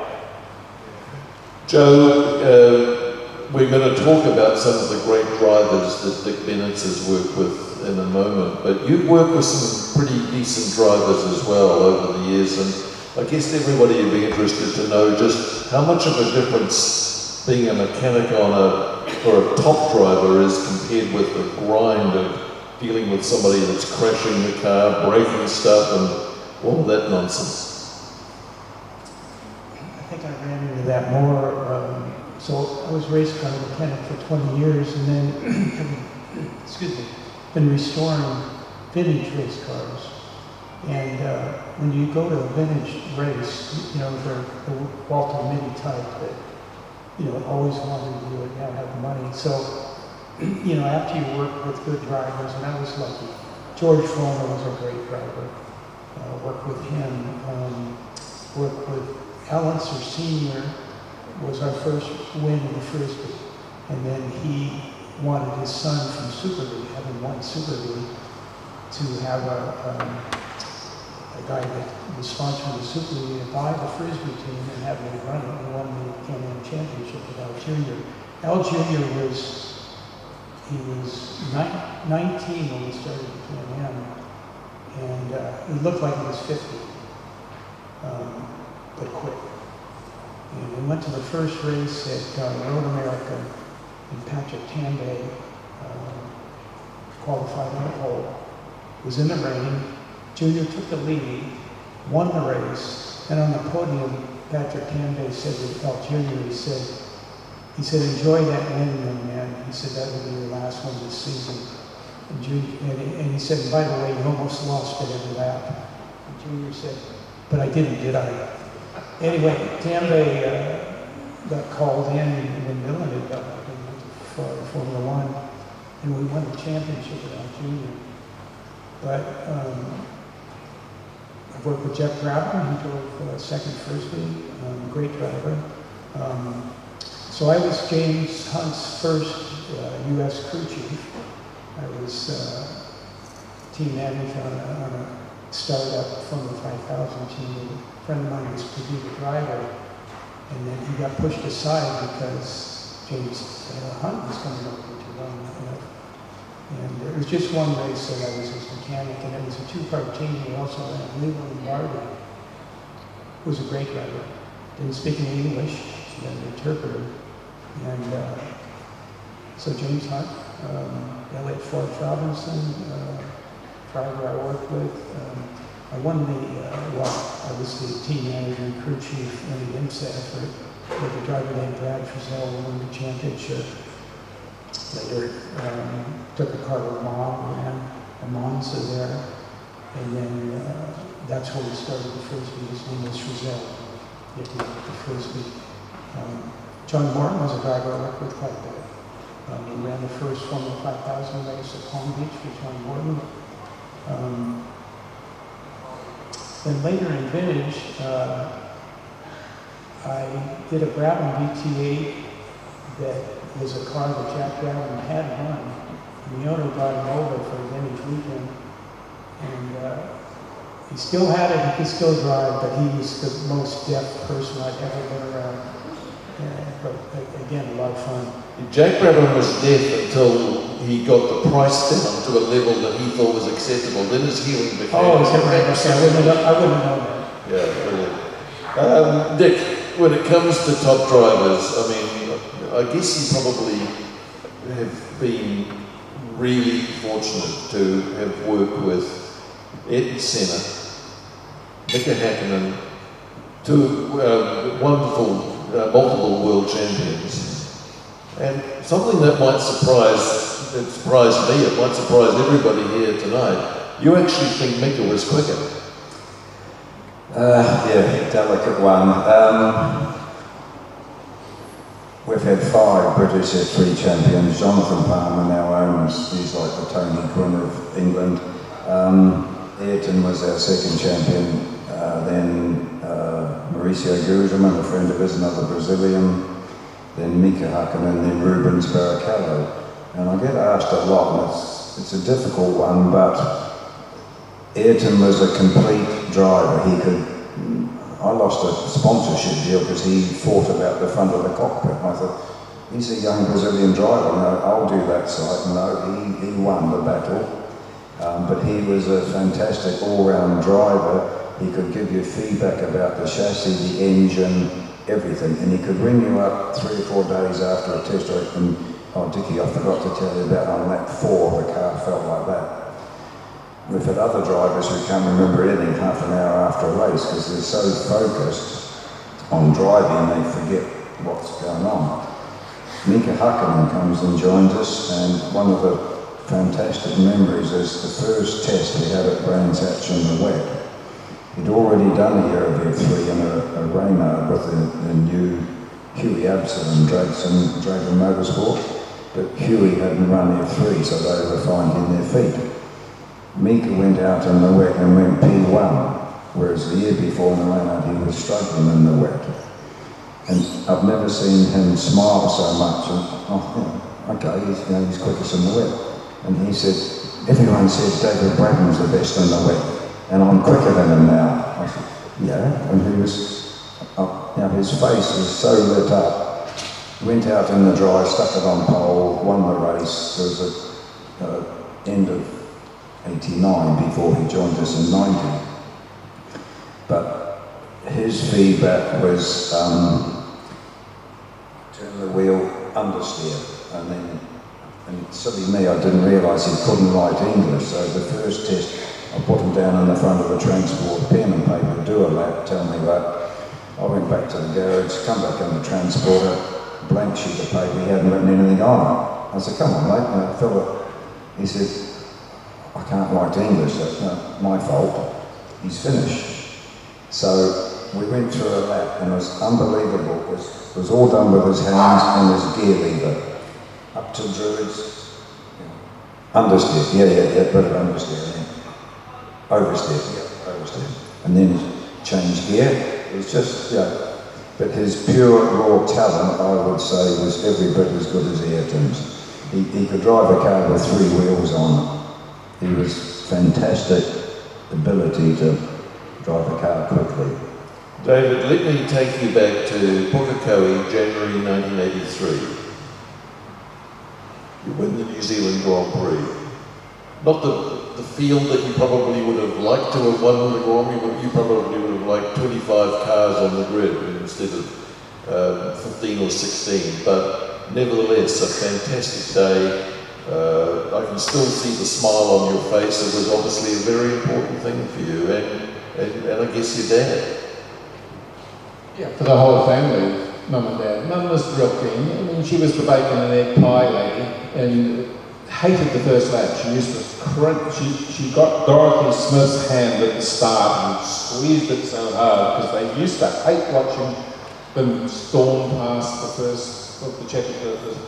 Joe, we're going to talk about some of the great drivers that Dick Bennett has worked with in a moment, but you've worked with some pretty decent drivers as well over the years, and I guess everybody would be interested to know just how much of a difference being a mechanic or a top driver is compared with the grind of dealing with somebody that's crashing the car, breaking stuff, and all that nonsense. I think I ran into that more. So I was race car mechanic for 20 years, and then, been restoring vintage race cars. And when you go to a vintage race, you know, they're the Walter Mitty type that, you know, always wanted to do it, now have the money. So, you know, after you work with good drivers, and I was lucky. George Foreman was a great driver. Worked with him. Worked with Allenser Sr. was our first win in the Frisbee. And then he wanted his son from Super League, having won Super League, to have a guy that was sponsoring the Super League to buy the Frisbee team and have them run it. He won the Can-Am Championship with Al Jr. Al Jr. was 19 when we started the Can-Am, and he looked like he was 50, but quick. And we went to the first race at Road America, and Patrick Tambay qualified on the pole. Was in the rain. Junior took the lead, won the race, and on the podium, Patrick Tambay said to Al Jr., he said, enjoy that win, young man. He said, that will be your last one this season. And he said, by the way, you almost lost it every lap. And Junior said, but I didn't, did I? Anyway, Tambay got called in when Millen had got for Formula One, and we won the championship with Al Junior. But I've worked with Jeff Grabner, he drove second Frisbee, great driver. So I was James Hunt's first U.S. crew chief. I was team manager on a startup from the 5000 team. A friend of mine was to be the driver, and then he got pushed aside because James Hunt was coming over to run. And it was just one race that I was his mechanic, and it was a two-part team. He also ran Leland Baird, who was a great driver. Didn't speak any English, so he had an interpreter. And so James Hunt, Elliot Ford Robinson, driver I worked with. I won I was the team manager and crew chief in the IMSA effort with a driver named Brad Frizzell, who won the championship. Later, took a car to Le Mans, ran a Monza there, and then that's where we started the Frisbee. His name was Frizzell. get to the Frisbee. John Morton was a driver I worked with quite a bit. We ran the first Formula 5000 race at Palm Beach with John Morton. Then later in vintage, I did a Brabham VT8 that was a car that Jack Brabham had run. And the owner brought him over for a vintage weekend. And he still had it, he could still drive, but he was the most deaf person I'd ever been around. But again, a lot of fun. Jack Brabham was deaf until he got the price down to a level that he thought was acceptable. Then his hearing became... Oh, is that right? Okay, I wouldn't know that. Yeah, brilliant. Dick, when it comes to top drivers, I mean, I guess you probably have been really fortunate to have worked with Ed Senna, Mika Häkkinen, two wonderful multiple world champions. And something that might surprise me, it might surprise everybody here tonight, you actually think Mika was quicker? Yeah, delicate one. We've had 5 British F3 champions. Jonathan Palmer now owns, he's like the Tony Gwynn of England. Ayrton was our 2nd champion. Then Mauricio Gugelmin, a friend of his, another Brazilian. Then Mika Häkkinen, then Rubens Barrichello. And I get asked a lot, and it's a difficult one, but Ayrton was a complete driver. I lost a sponsorship deal because he fought about the front of the cockpit. And I thought, he's a young Brazilian driver, no, I'll do that side. No, he won the battle. But he was a fantastic all-round driver. He could give you feedback about the chassis, the engine, everything. And he could ring you up 3 or 4 days after a test race and, oh Dickie, I forgot to tell you about on lap 4, the car felt like that. We've had other drivers who can't remember anything half an hour after a race because they're so focused on driving they forget what's going on. Mika Häkkinen comes and joins us, and one of the fantastic memories is the first test we had at Brands Hatch in the wet. He'd already done a year of F3 in a Reynard with the new Huey Absalom Dragon Motorsport, but Huey hadn't run F3, so they were finding their feet. Mika went out in the wet and went P1, whereas the year before in the Reynard he was struggling in the wet. And I've never seen him smile so much. And, okay, he's quickest in the wet. And he said, everyone says David Brabham's the best in the wet. And I'm quicker than him now. I said, yeah. And he was, his face was so lit up. Went out in the dry, stuck it on pole, won the race. There was a end of 89 before he joined us in 90. But his feedback was turn the wheel, understeer. And silly me, I didn't realise he couldn't write English. So the first test, I put him down in the front of the transport, pen and paper, do a lap, tell me that. I went back to the garage, come back in the transporter, blank sheet of paper, he hadn't written anything on it. I said, come on mate, Philip. He said, I can't write English, that's not my fault. He's finished. So we went through a lap and it was unbelievable. It was all done with his hands and his gear lever. Up to Druids, understeer, yeah, put it understeer. Oversteer. And then change gear. It was just, but his pure raw talent, I would say, was every bit as good as Ayrton's. He could drive a car with 3 wheels on. He was fantastic ability to drive a car quickly. David, let me take you back to Pukekohe, January 1983. You win the New Zealand Grand Prix. Not the field that you probably would have liked to have won the Grand Prix, you probably would have liked 25 cars on the grid instead of 15 or 16, but nevertheless a fantastic day. I can still see the smile on your face. It was obviously a very important thing for you and I guess your dad. Yeah, for the whole family, Mum and Dad. Mum was real keen. I mean, she was the bacon and egg pie lady, and hated the first lap. She used to she got Dorothy Smith's hand at the start and squeezed it so hard because they used to hate watching them storm past the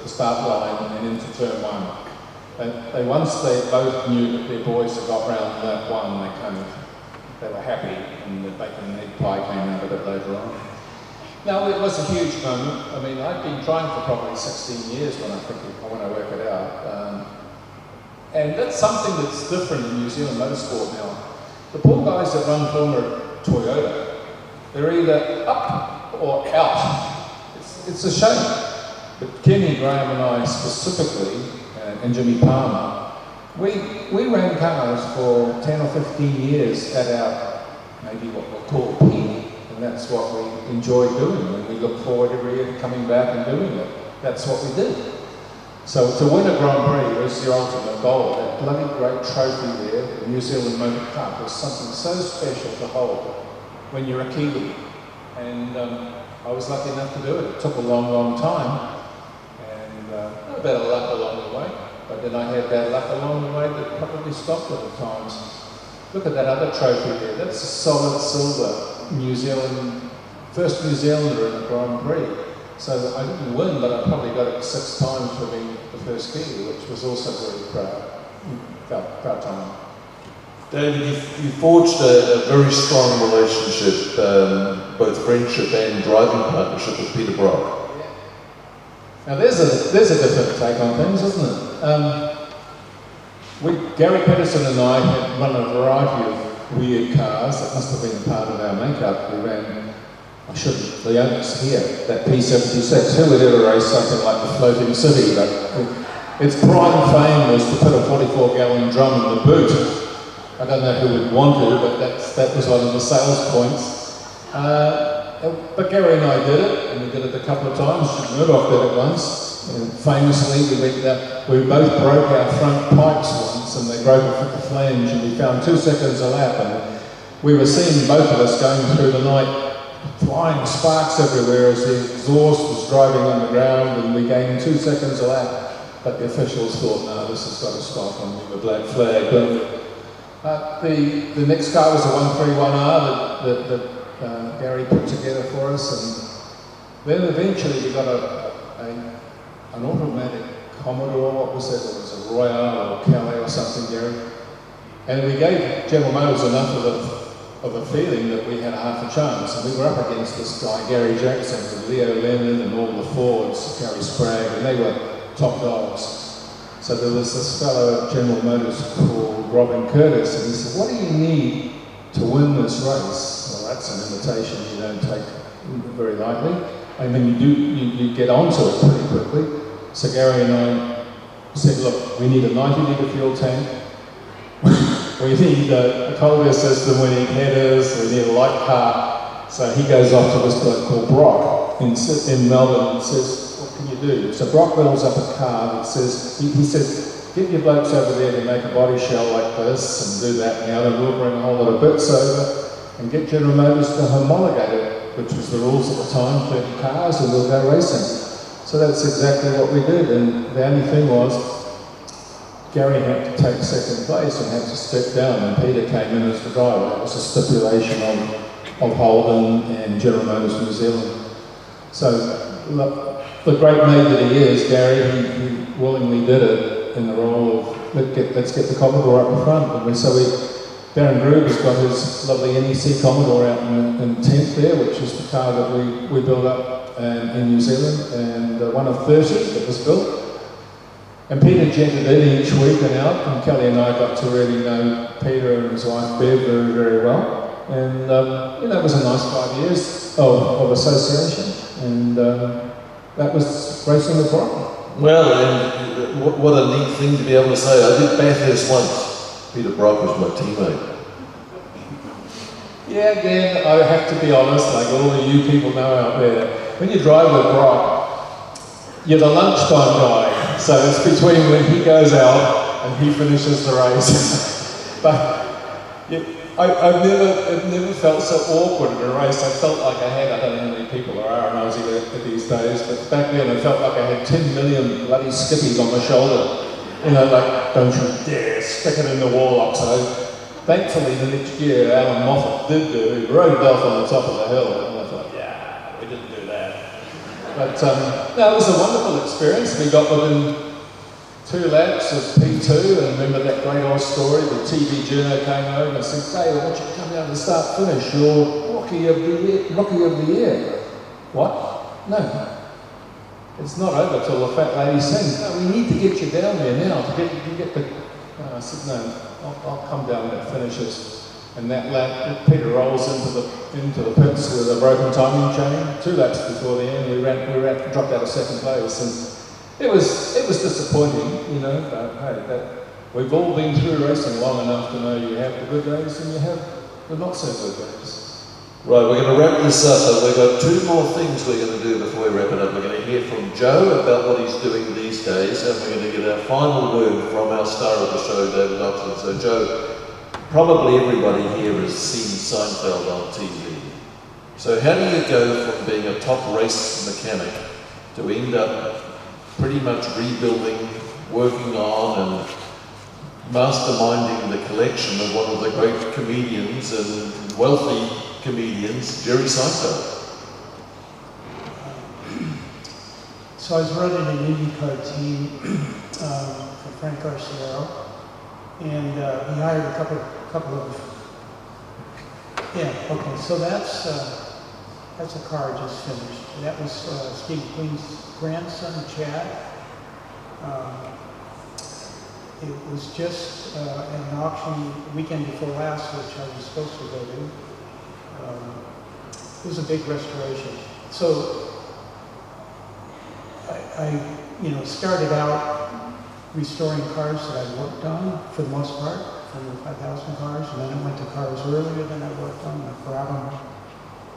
start line and into turn one. Once they both knew that their boys had got round lap one, they were happy, and the bacon and egg pie came out a bit later on. Now, it was a huge moment. I mean, I'd been trying for probably 16 years when I work it out. And that's something that's different in New Zealand motorsport now. The poor guys that run former Toyota, they're either up or out. It's a shame. But Kenny, Graham and I specifically, and Jimmy Palmer, we ran cars for 10 or 15 years at our, maybe what we'll call peak. And that's what we enjoy doing, and we look forward every year to coming back and doing it. That's what we did. So to win a Grand Prix was your ultimate goal. That bloody great trophy there, the New Zealand Motor Cup, was something so special to hold when you're a Kiwi. And I was lucky enough to do it. It took a long, long time, and a bit of luck along the way. But then I had bad luck along the way that probably stopped it at times. Look at that other trophy there. That's a solid silver. First New Zealander in a Grand Prix. So I didn't win, but I probably got it 6 times for being the first Kiwi, which was also very proud time. David, you forged a very strong relationship, both friendship and driving partnership with Peter Brock. Yeah. Now there's a different take on things, isn't it? Gary Pedersen and I had run a variety of weird cars. That must have been part of our makeup. We ran, the owners here, that P76. Who would ever race something like the Floating City? But its prime fame was to put a 44-gallon drum in the boot. I don't know who would want to, but that was one of the sales points. But Gary and I did it, and we did it a couple of times. Jim Murdoch did it once. And famously, we both broke our front pipes once, and they broke a flange, and we found 2 seconds a lap, and we were seeing both of us going through the night, flying sparks everywhere as the exhaust was driving on the ground, and we gained 2 seconds a lap. But the officials thought, no, this has got to stop, and we were black flagged. The next car was a 131R that Gary put together for us, and then eventually we got an automatic Commodore. What was it? It was a Royale or Calais or something, Gary. And we gave General Motors enough of a feeling that we had half a chance. And we were up against this guy, Gary Jackson, with Leo Lennon and all the Fords, Gary Sprague, and they were top dogs. So there was this fellow at General Motors called Robin Curtis, and he said, what do you need to win this race? Well, that's an invitation you don't take very lightly. I mean, you get onto it pretty quickly. So Gary and I said, look, we need a 90-litre fuel tank. We need a cold air system, we need headers, we need a light car. So he goes off to this guy called Brock in Melbourne and says, what can you do? So Brock builds up a car that says, he says, get your blokes over there to make a body shell like this and do that and the other, we'll bring a whole lot of bits over and get General Motors to homologate it, which was the rules at the time, 30 cars, and we'll go racing. So that's exactly what we did, and the only thing was, Gary had to take second place and had to step down, and Peter came in as the driver. That was a stipulation of Holden and General Motors New Zealand. So, look, the great mate that he is, Gary, he willingly did it in the role of, let's get the Commodore up front. And so Darren Gruber's got his lovely NEC Commodore out in 10th there, which is the car that we built up in New Zealand, and one of 30 that was built. And Peter jetted in each week and out, and Kelly and I got to really know Peter and his wife Begg very, very well. And it was a nice 5 years of association, and that was racing the Brock. Well, and what a neat thing to be able to say. I did Bathurst once. Peter Brock was my teammate. Yeah, again, I have to be honest, like all of you people know out there, when you drive with Brock, you're the lunchtime guy. So it's between when he goes out and he finishes the race. But I've never felt so awkward in a race. I felt like I had, I don't know how many people there are in Aussie these days, but back then I felt like I had 10 million bloody skippies on my shoulder. You know, like, don't you dare stick it in the wall. So thankfully the next year Alan Moffat did do, he rode it off on the top of the hill, and I thought, yeah, we didn't do that. But no, it was a wonderful experience. We got within 2 laps of P2, and remember that great old story, the TV journo came over and said, David, why don't you come down to start finish, you're rookie of the year. What? No. It's not over till the fat lady sings. No, we need to get you down there now to get the. I said, no, I'll come down and finishes. And that lap, Peter rolls into the pits with a broken timing chain. 2 laps before the end, we dropped out of second place, and it was disappointing, you know. But hey, we've all been through racing long enough to know you have the good days and you have the not so good days. Right, we're going to wrap this up, but we've got 2 more things we're going to do before we wrap it up. We're going to hear from Joe about what he's doing these days, and we're going to get our final word from our star of the show, David Oxton. So Joe, probably everybody here has seen Seinfeld on TV. So how do you go from being a top race mechanic to end up pretty much rebuilding, working on and masterminding the collection of one of the great comedians and wealthy comedians, Jerry Seinfeld? So I was running an IndyCar team for Frank Arciero, and he hired a couple of. Yeah. Okay. So that's a car just finished. That was Steve Queen's grandson, Chad. It was just an auction weekend before last, which I was supposed to go to. It was a big restoration. So I started out restoring cars that I worked on for the most part, from the 5,000 cars, and then I went to cars earlier than I worked on, like Brabham,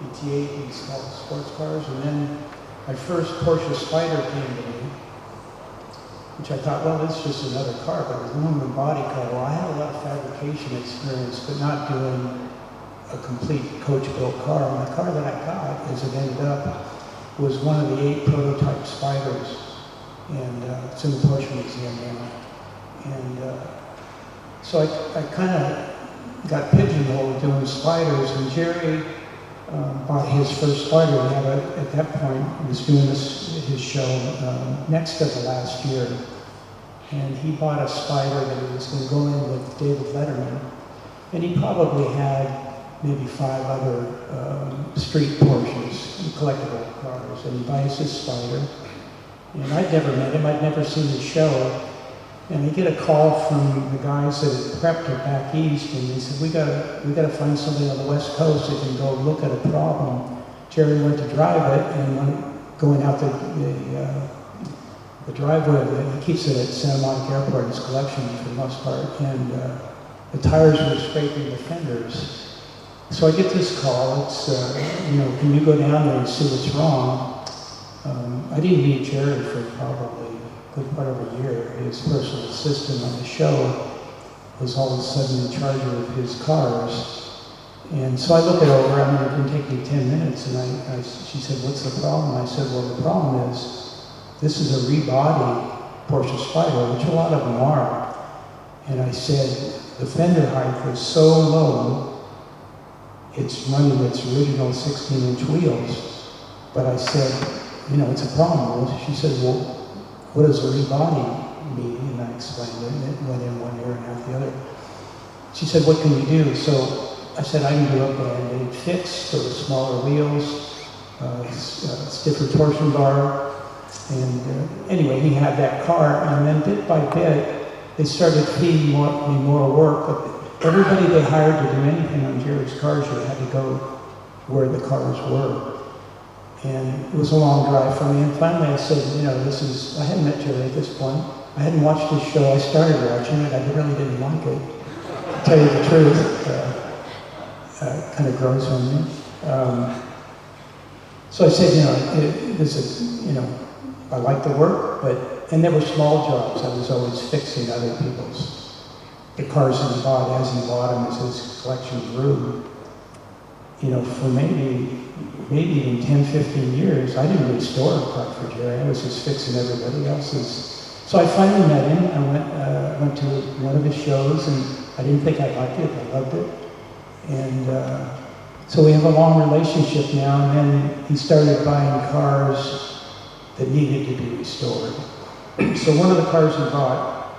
ET8, and small sports cars, and then my first Porsche Spider came to me, which I thought, well, it's just another car, but it was an aluminum body car. Well, I had a lot of fabrication experience, but not doing a complete coach-built car. And the car that I got, as it ended up, was one of the 8 prototype Spiders, and it's in the Porsche Museum now. And so I kind of got pigeonholed doing Spiders, and Jerry bought his first Spider. At that point, he was doing his show next to the last year, and he bought a Spider that he was going to go in with David Letterman, and he probably had maybe 5 other street Porsches, collectible cars, and he buys his Spider. And I'd never met him, I'd never seen his show. And I get a call from the guys that had prepped it back east, and they said, we gotta find somebody on the West Coast that can go look at a problem. Jerry went to drive it, and going out the driveway, he keeps it at Santa Monica Airport, his collection for the most part, and the tires were scraping the fenders. So I get this call, it's, can you go down there and see what's wrong? I didn't meet Jerry for probably a good part of a year. His personal assistant on the show was all of a sudden in charge of his cars. And so I look it over, it can take me 10 minutes, and she said, what's the problem? I said, well, the problem is, this is a rebodied Porsche Spider, which a lot of them are. And I said, the fender height is so low, it's running its original 16-inch wheels. But I said, it's a problem. She said, well, what does a rebody mean? And I explained it, and it went in one ear and out the other. She said, what can you do? So I said, I can do a Band-Aid fix for the smaller wheels, stiffer torsion bar. And anyway, he had that car, and then bit by bit, they started feeding me more work. But everybody they hired to do anything on Jerry's cars, you had to go where the cars were. And it was a long drive for me. And finally I said, I hadn't met Jerry at this point. I hadn't watched his show. I started watching it. I really didn't like it. To tell you the truth, it kind of grows on me. So I said, this is, I like the work, and there were small jobs. I was always fixing other the cars that he bought as he bought them, as his collection grew. For maybe even 10, 15 years, I didn't restore a car for Jerry. I was just fixing everybody else's So I finally met him. I went to one of his shows, and I didn't think I'd like it. I loved it. And so we have a long relationship now, and then he started buying cars that needed to be restored. So one of the cars he bought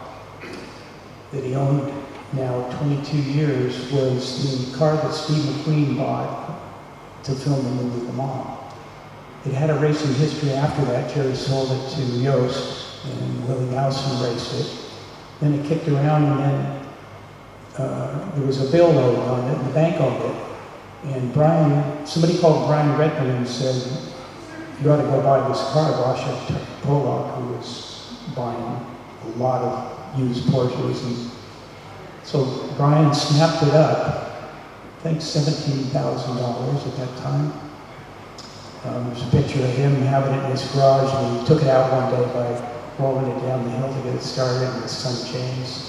that he owned now 22 years was the car that Steve McQueen bought to film the movie The Mom. It had a racing history after that. Jerry sold it to Yost, and Willie Nelson raced it. Then it kicked around, and then there was a bill owed on it, and the bank owed it. And somebody called Brian Redmond and said, you ought to go buy this car. Washer Pollock, who was buying a lot of used Porsches. And so Brian snapped it up, I think $17,000 at that time. There's a picture of him having it in his garage, and he took it out one day by rolling it down the hill to get it started, and the sun changed.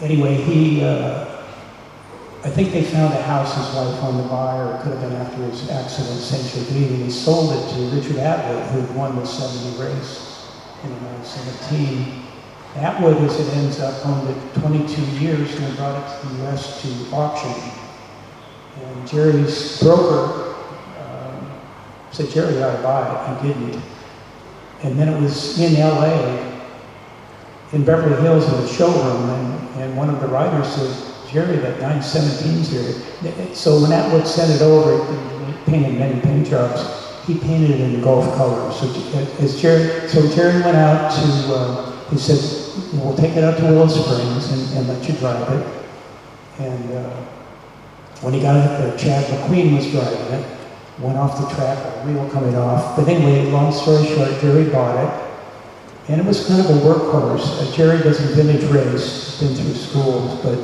Anyway, I think they found a house his wife wanted to buy, or it could have been after his accident, St. Trevine, and he sold it to Richard Atwood, who had won the 70 race in 1917. Atwood, as it ends up, owned it 22 years and then brought it to the U.S. to auction. And Jerry's broker said Jerry ought to buy it. He didn't. And then it was in L.A., in Beverly Hills, in the showroom, and one of the writers said, Jerry, that 917's here. So when Atwood sent it over, he painted many paint jobs. He painted it in Gulf colors. So Jerry went out to, he said, we'll take it out to Willow Springs and let you drive it. And when he got it there, Chad McQueen was driving it. Went off the track, a wheel coming off. But anyway, long story short, Jerry bought it. And it was kind of a workhorse. Jerry doesn't vintage race, been through schools, but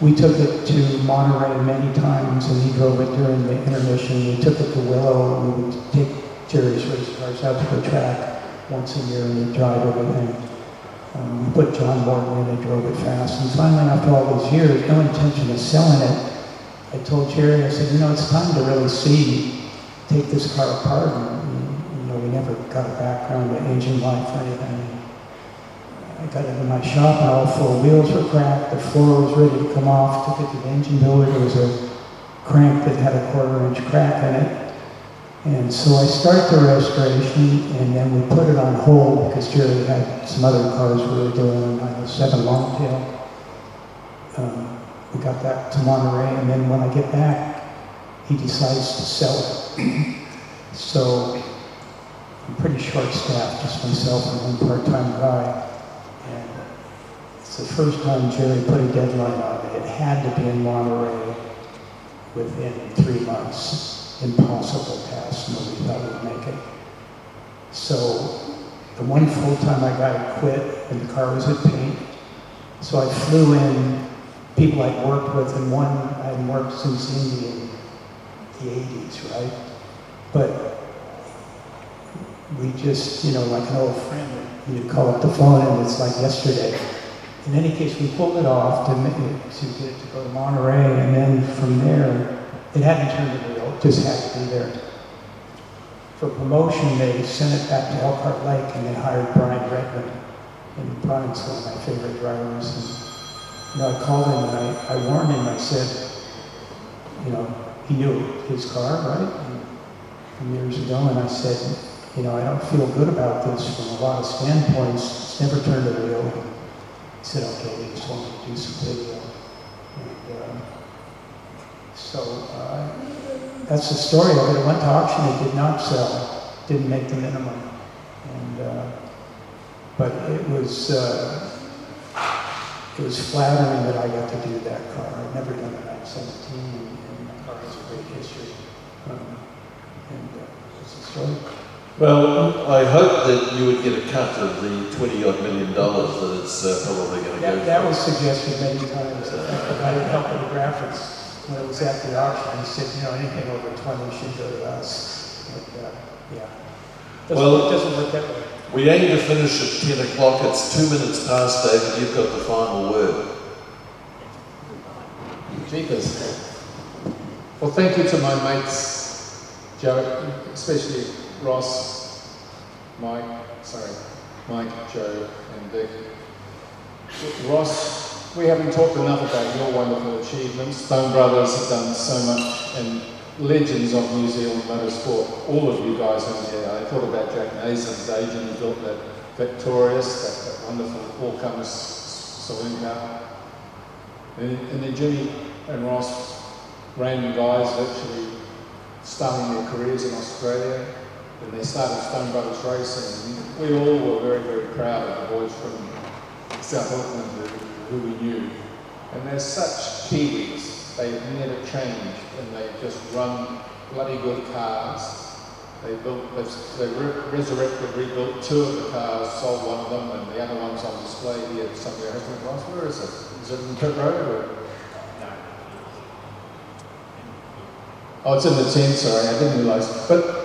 we took it to Monterey many times, and he drove it during the intermission. We took it to Willow, and we would take Jerry's race cars out to the track once a year, and he'd drive everything. We put John Morton in and drove it fast. And finally, after all those years, no intention of selling it, I told Jerry, I said, it's time to really take this car apart. And, we never got a background to engine life or anything. I got into my shop, and all four wheels were cracked. The floor was ready to come off. Took it to the engine builder. There was a crank that had a 1/4-inch crack in it. And so I start the restoration, and then we put it on hold because Jerry had some other cars we were doing, a 7 Longtail. We got that to Monterey, and then when I get back, he decides to sell it. So I'm pretty short-staffed, just myself and one part-time guy. And it's the first time Jerry put a deadline on it. It had to be in Monterey within 3 months. Impossible task. Nobody thought we'd make it. So the one full-time guy quit, and the car was at paint. So I flew in people I'd worked with, and one I'd worked since in the 80s, right? But we just, like an old friend, you'd call up the phone, and it's like yesterday. In any case, we pulled it off to get it to go to Monterey, and then from there, it hadn't turned to wheel, it just had to be there. For promotion, they sent it back to Elkhart Lake, and they hired Brian Redmond. And Brian's one of my favorite drivers. And, I called him, and I warned him. I said, he knew his car, right? From years ago, and I said, I don't feel good about this from a lot of standpoints. It's never turned a wheel. He said, okay, we just wanted to do some video. And, that's the story of it. It went to auction. It did not sell. Didn't make the minimum. And but it was flattering that I got to do that car. I'd never done a 917, and my car has a great history. That's the story. Well, I hope that you would get a cut of the $20-odd million that it's probably going to go for. That was suggested many times. I would help with the graphics. When it was at the auction, he said, anything over 20 should go to us. But, it doesn't work that way. We aim to finish at 10 o'clock. It's 2 minutes past, David. You've got the final word. Jeepers. Well, thank you to my mates, Joe, especially Ross, Mike, Mike, Joe, and Begg. Ross, we haven't talked enough about your wonderful achievements. Stone Brothers have done so much, and legends of New Zealand motorsport, all of you guys in there. I thought about Jack Nason's agent who built that Victorious, that wonderful all-comers saloon car. And then Jimmy and Ross, random guys actually starting their careers in Australia. When they started Stone Brothers Racing, and we all were very, very proud of the boys from South Auckland who we knew. And they're such Kiwis, they never changed, and they just run bloody good cars. They resurrected, rebuilt 2 of the cars, sold one of them, and the other one's on display here somewhere. Ross, where is it? Is it in Pit Road? Or? No. Oh, it's in the tent, sorry, I didn't realise. But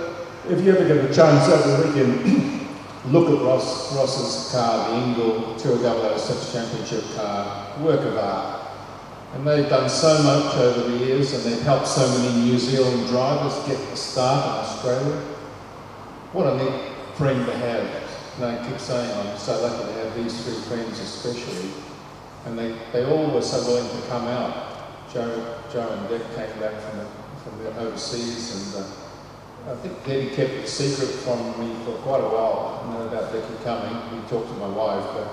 if you ever get a chance over the weekend, look at Ross's car, the Engel 2006 Championship car, work of art. And they've done so much over the years, and they've helped so many New Zealand drivers get the start in Australia. What a neat friend to have. And I keep saying I'm so lucky to have these 3 friends especially. And they all were so willing to come out. Joe and Dick came back from their overseas, and I think Debbie kept it secret from me for quite a while. I know about Becky coming. We talked to my wife, but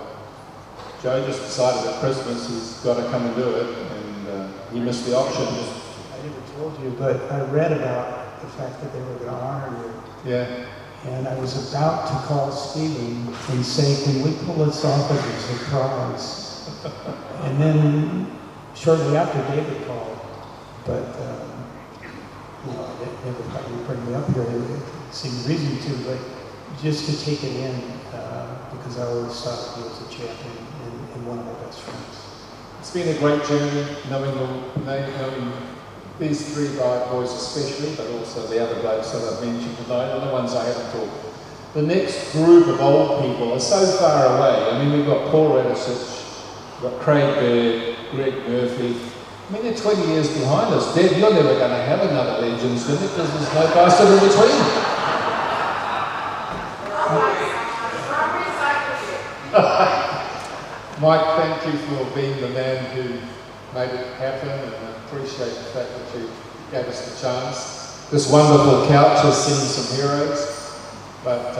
Joe just decided at Christmas he's got to come and do it, and he missed the option. I never told you, but I read about the fact that they were going to honor you. Yeah. And I was about to call Stephen and say, can we pull this off as a surprise? And then shortly after David called, but you know, I never thought you'd bring me up here. It seemed reason to, but just to take it in, because I always thought he was a champion and one of my best friends. It's been a great journey knowing these 3 boys especially, but also the other blokes that I've mentioned tonight, and the ones I haven't talked. The next group of old people are so far away. I mean, we've got Paul Radisich, we've got Craig Baird, Greg Murphy. I mean, they're 20 years behind us. Dad, you're never going to have another Legends, is it? Because there's no guys in between. Mike, thank you for being the man who made it happen, and I appreciate the fact that you gave us the chance. This wonderful couch has seen some heroes, but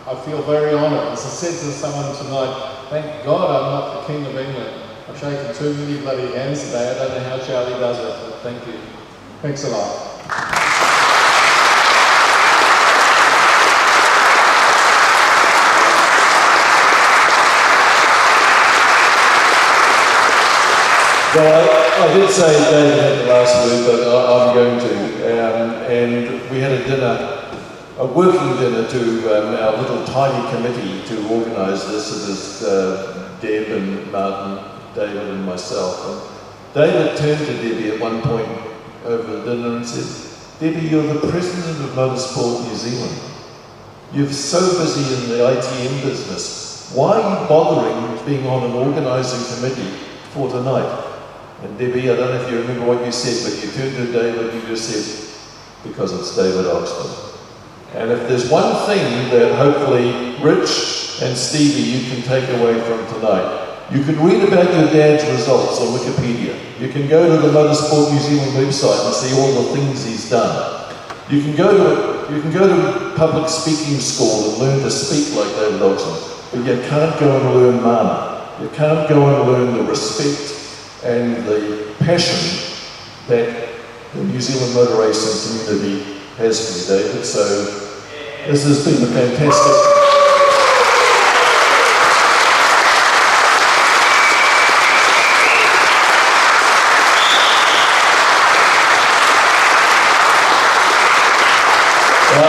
I feel very honoured. As I said to someone tonight, thank God I'm not the King of England. I've shaken too many bloody hands today. I don't know how Charlie does it, but thank you. Thanks a lot. Well, I did say David had the last word, but I'm going to. And we had a working dinner to our little tiny committee to organise this. It was Deb and Martin, David and myself. And David turned to Debbie at one point over the dinner and said, Debbie, you're the president of Motorsport New Zealand. You're so busy in the ITM business. Why are you bothering being on an organising committee for tonight? And Debbie, I don't know if you remember what you said, but you turned to David and you just said, because it's David Oxton. And if there's one thing that hopefully Rich and Stevie you can take away from tonight, you can read about your dad's results on Wikipedia. You can go to the Motorsport New Zealand website and see all the things he's done. You can go to public speaking school and learn to speak like David Oxton, but you can't go and learn mana. You can't go and learn the respect and the passion that the New Zealand motor racing community has for you, David. So this has been a fantastic.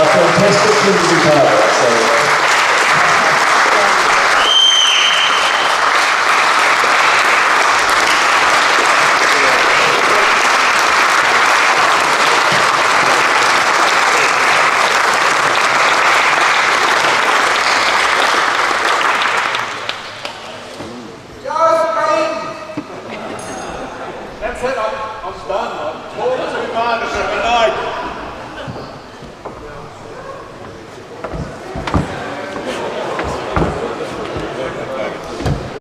Fantastic thing to be part of. So. That's it, I'm done. I'm talking too much.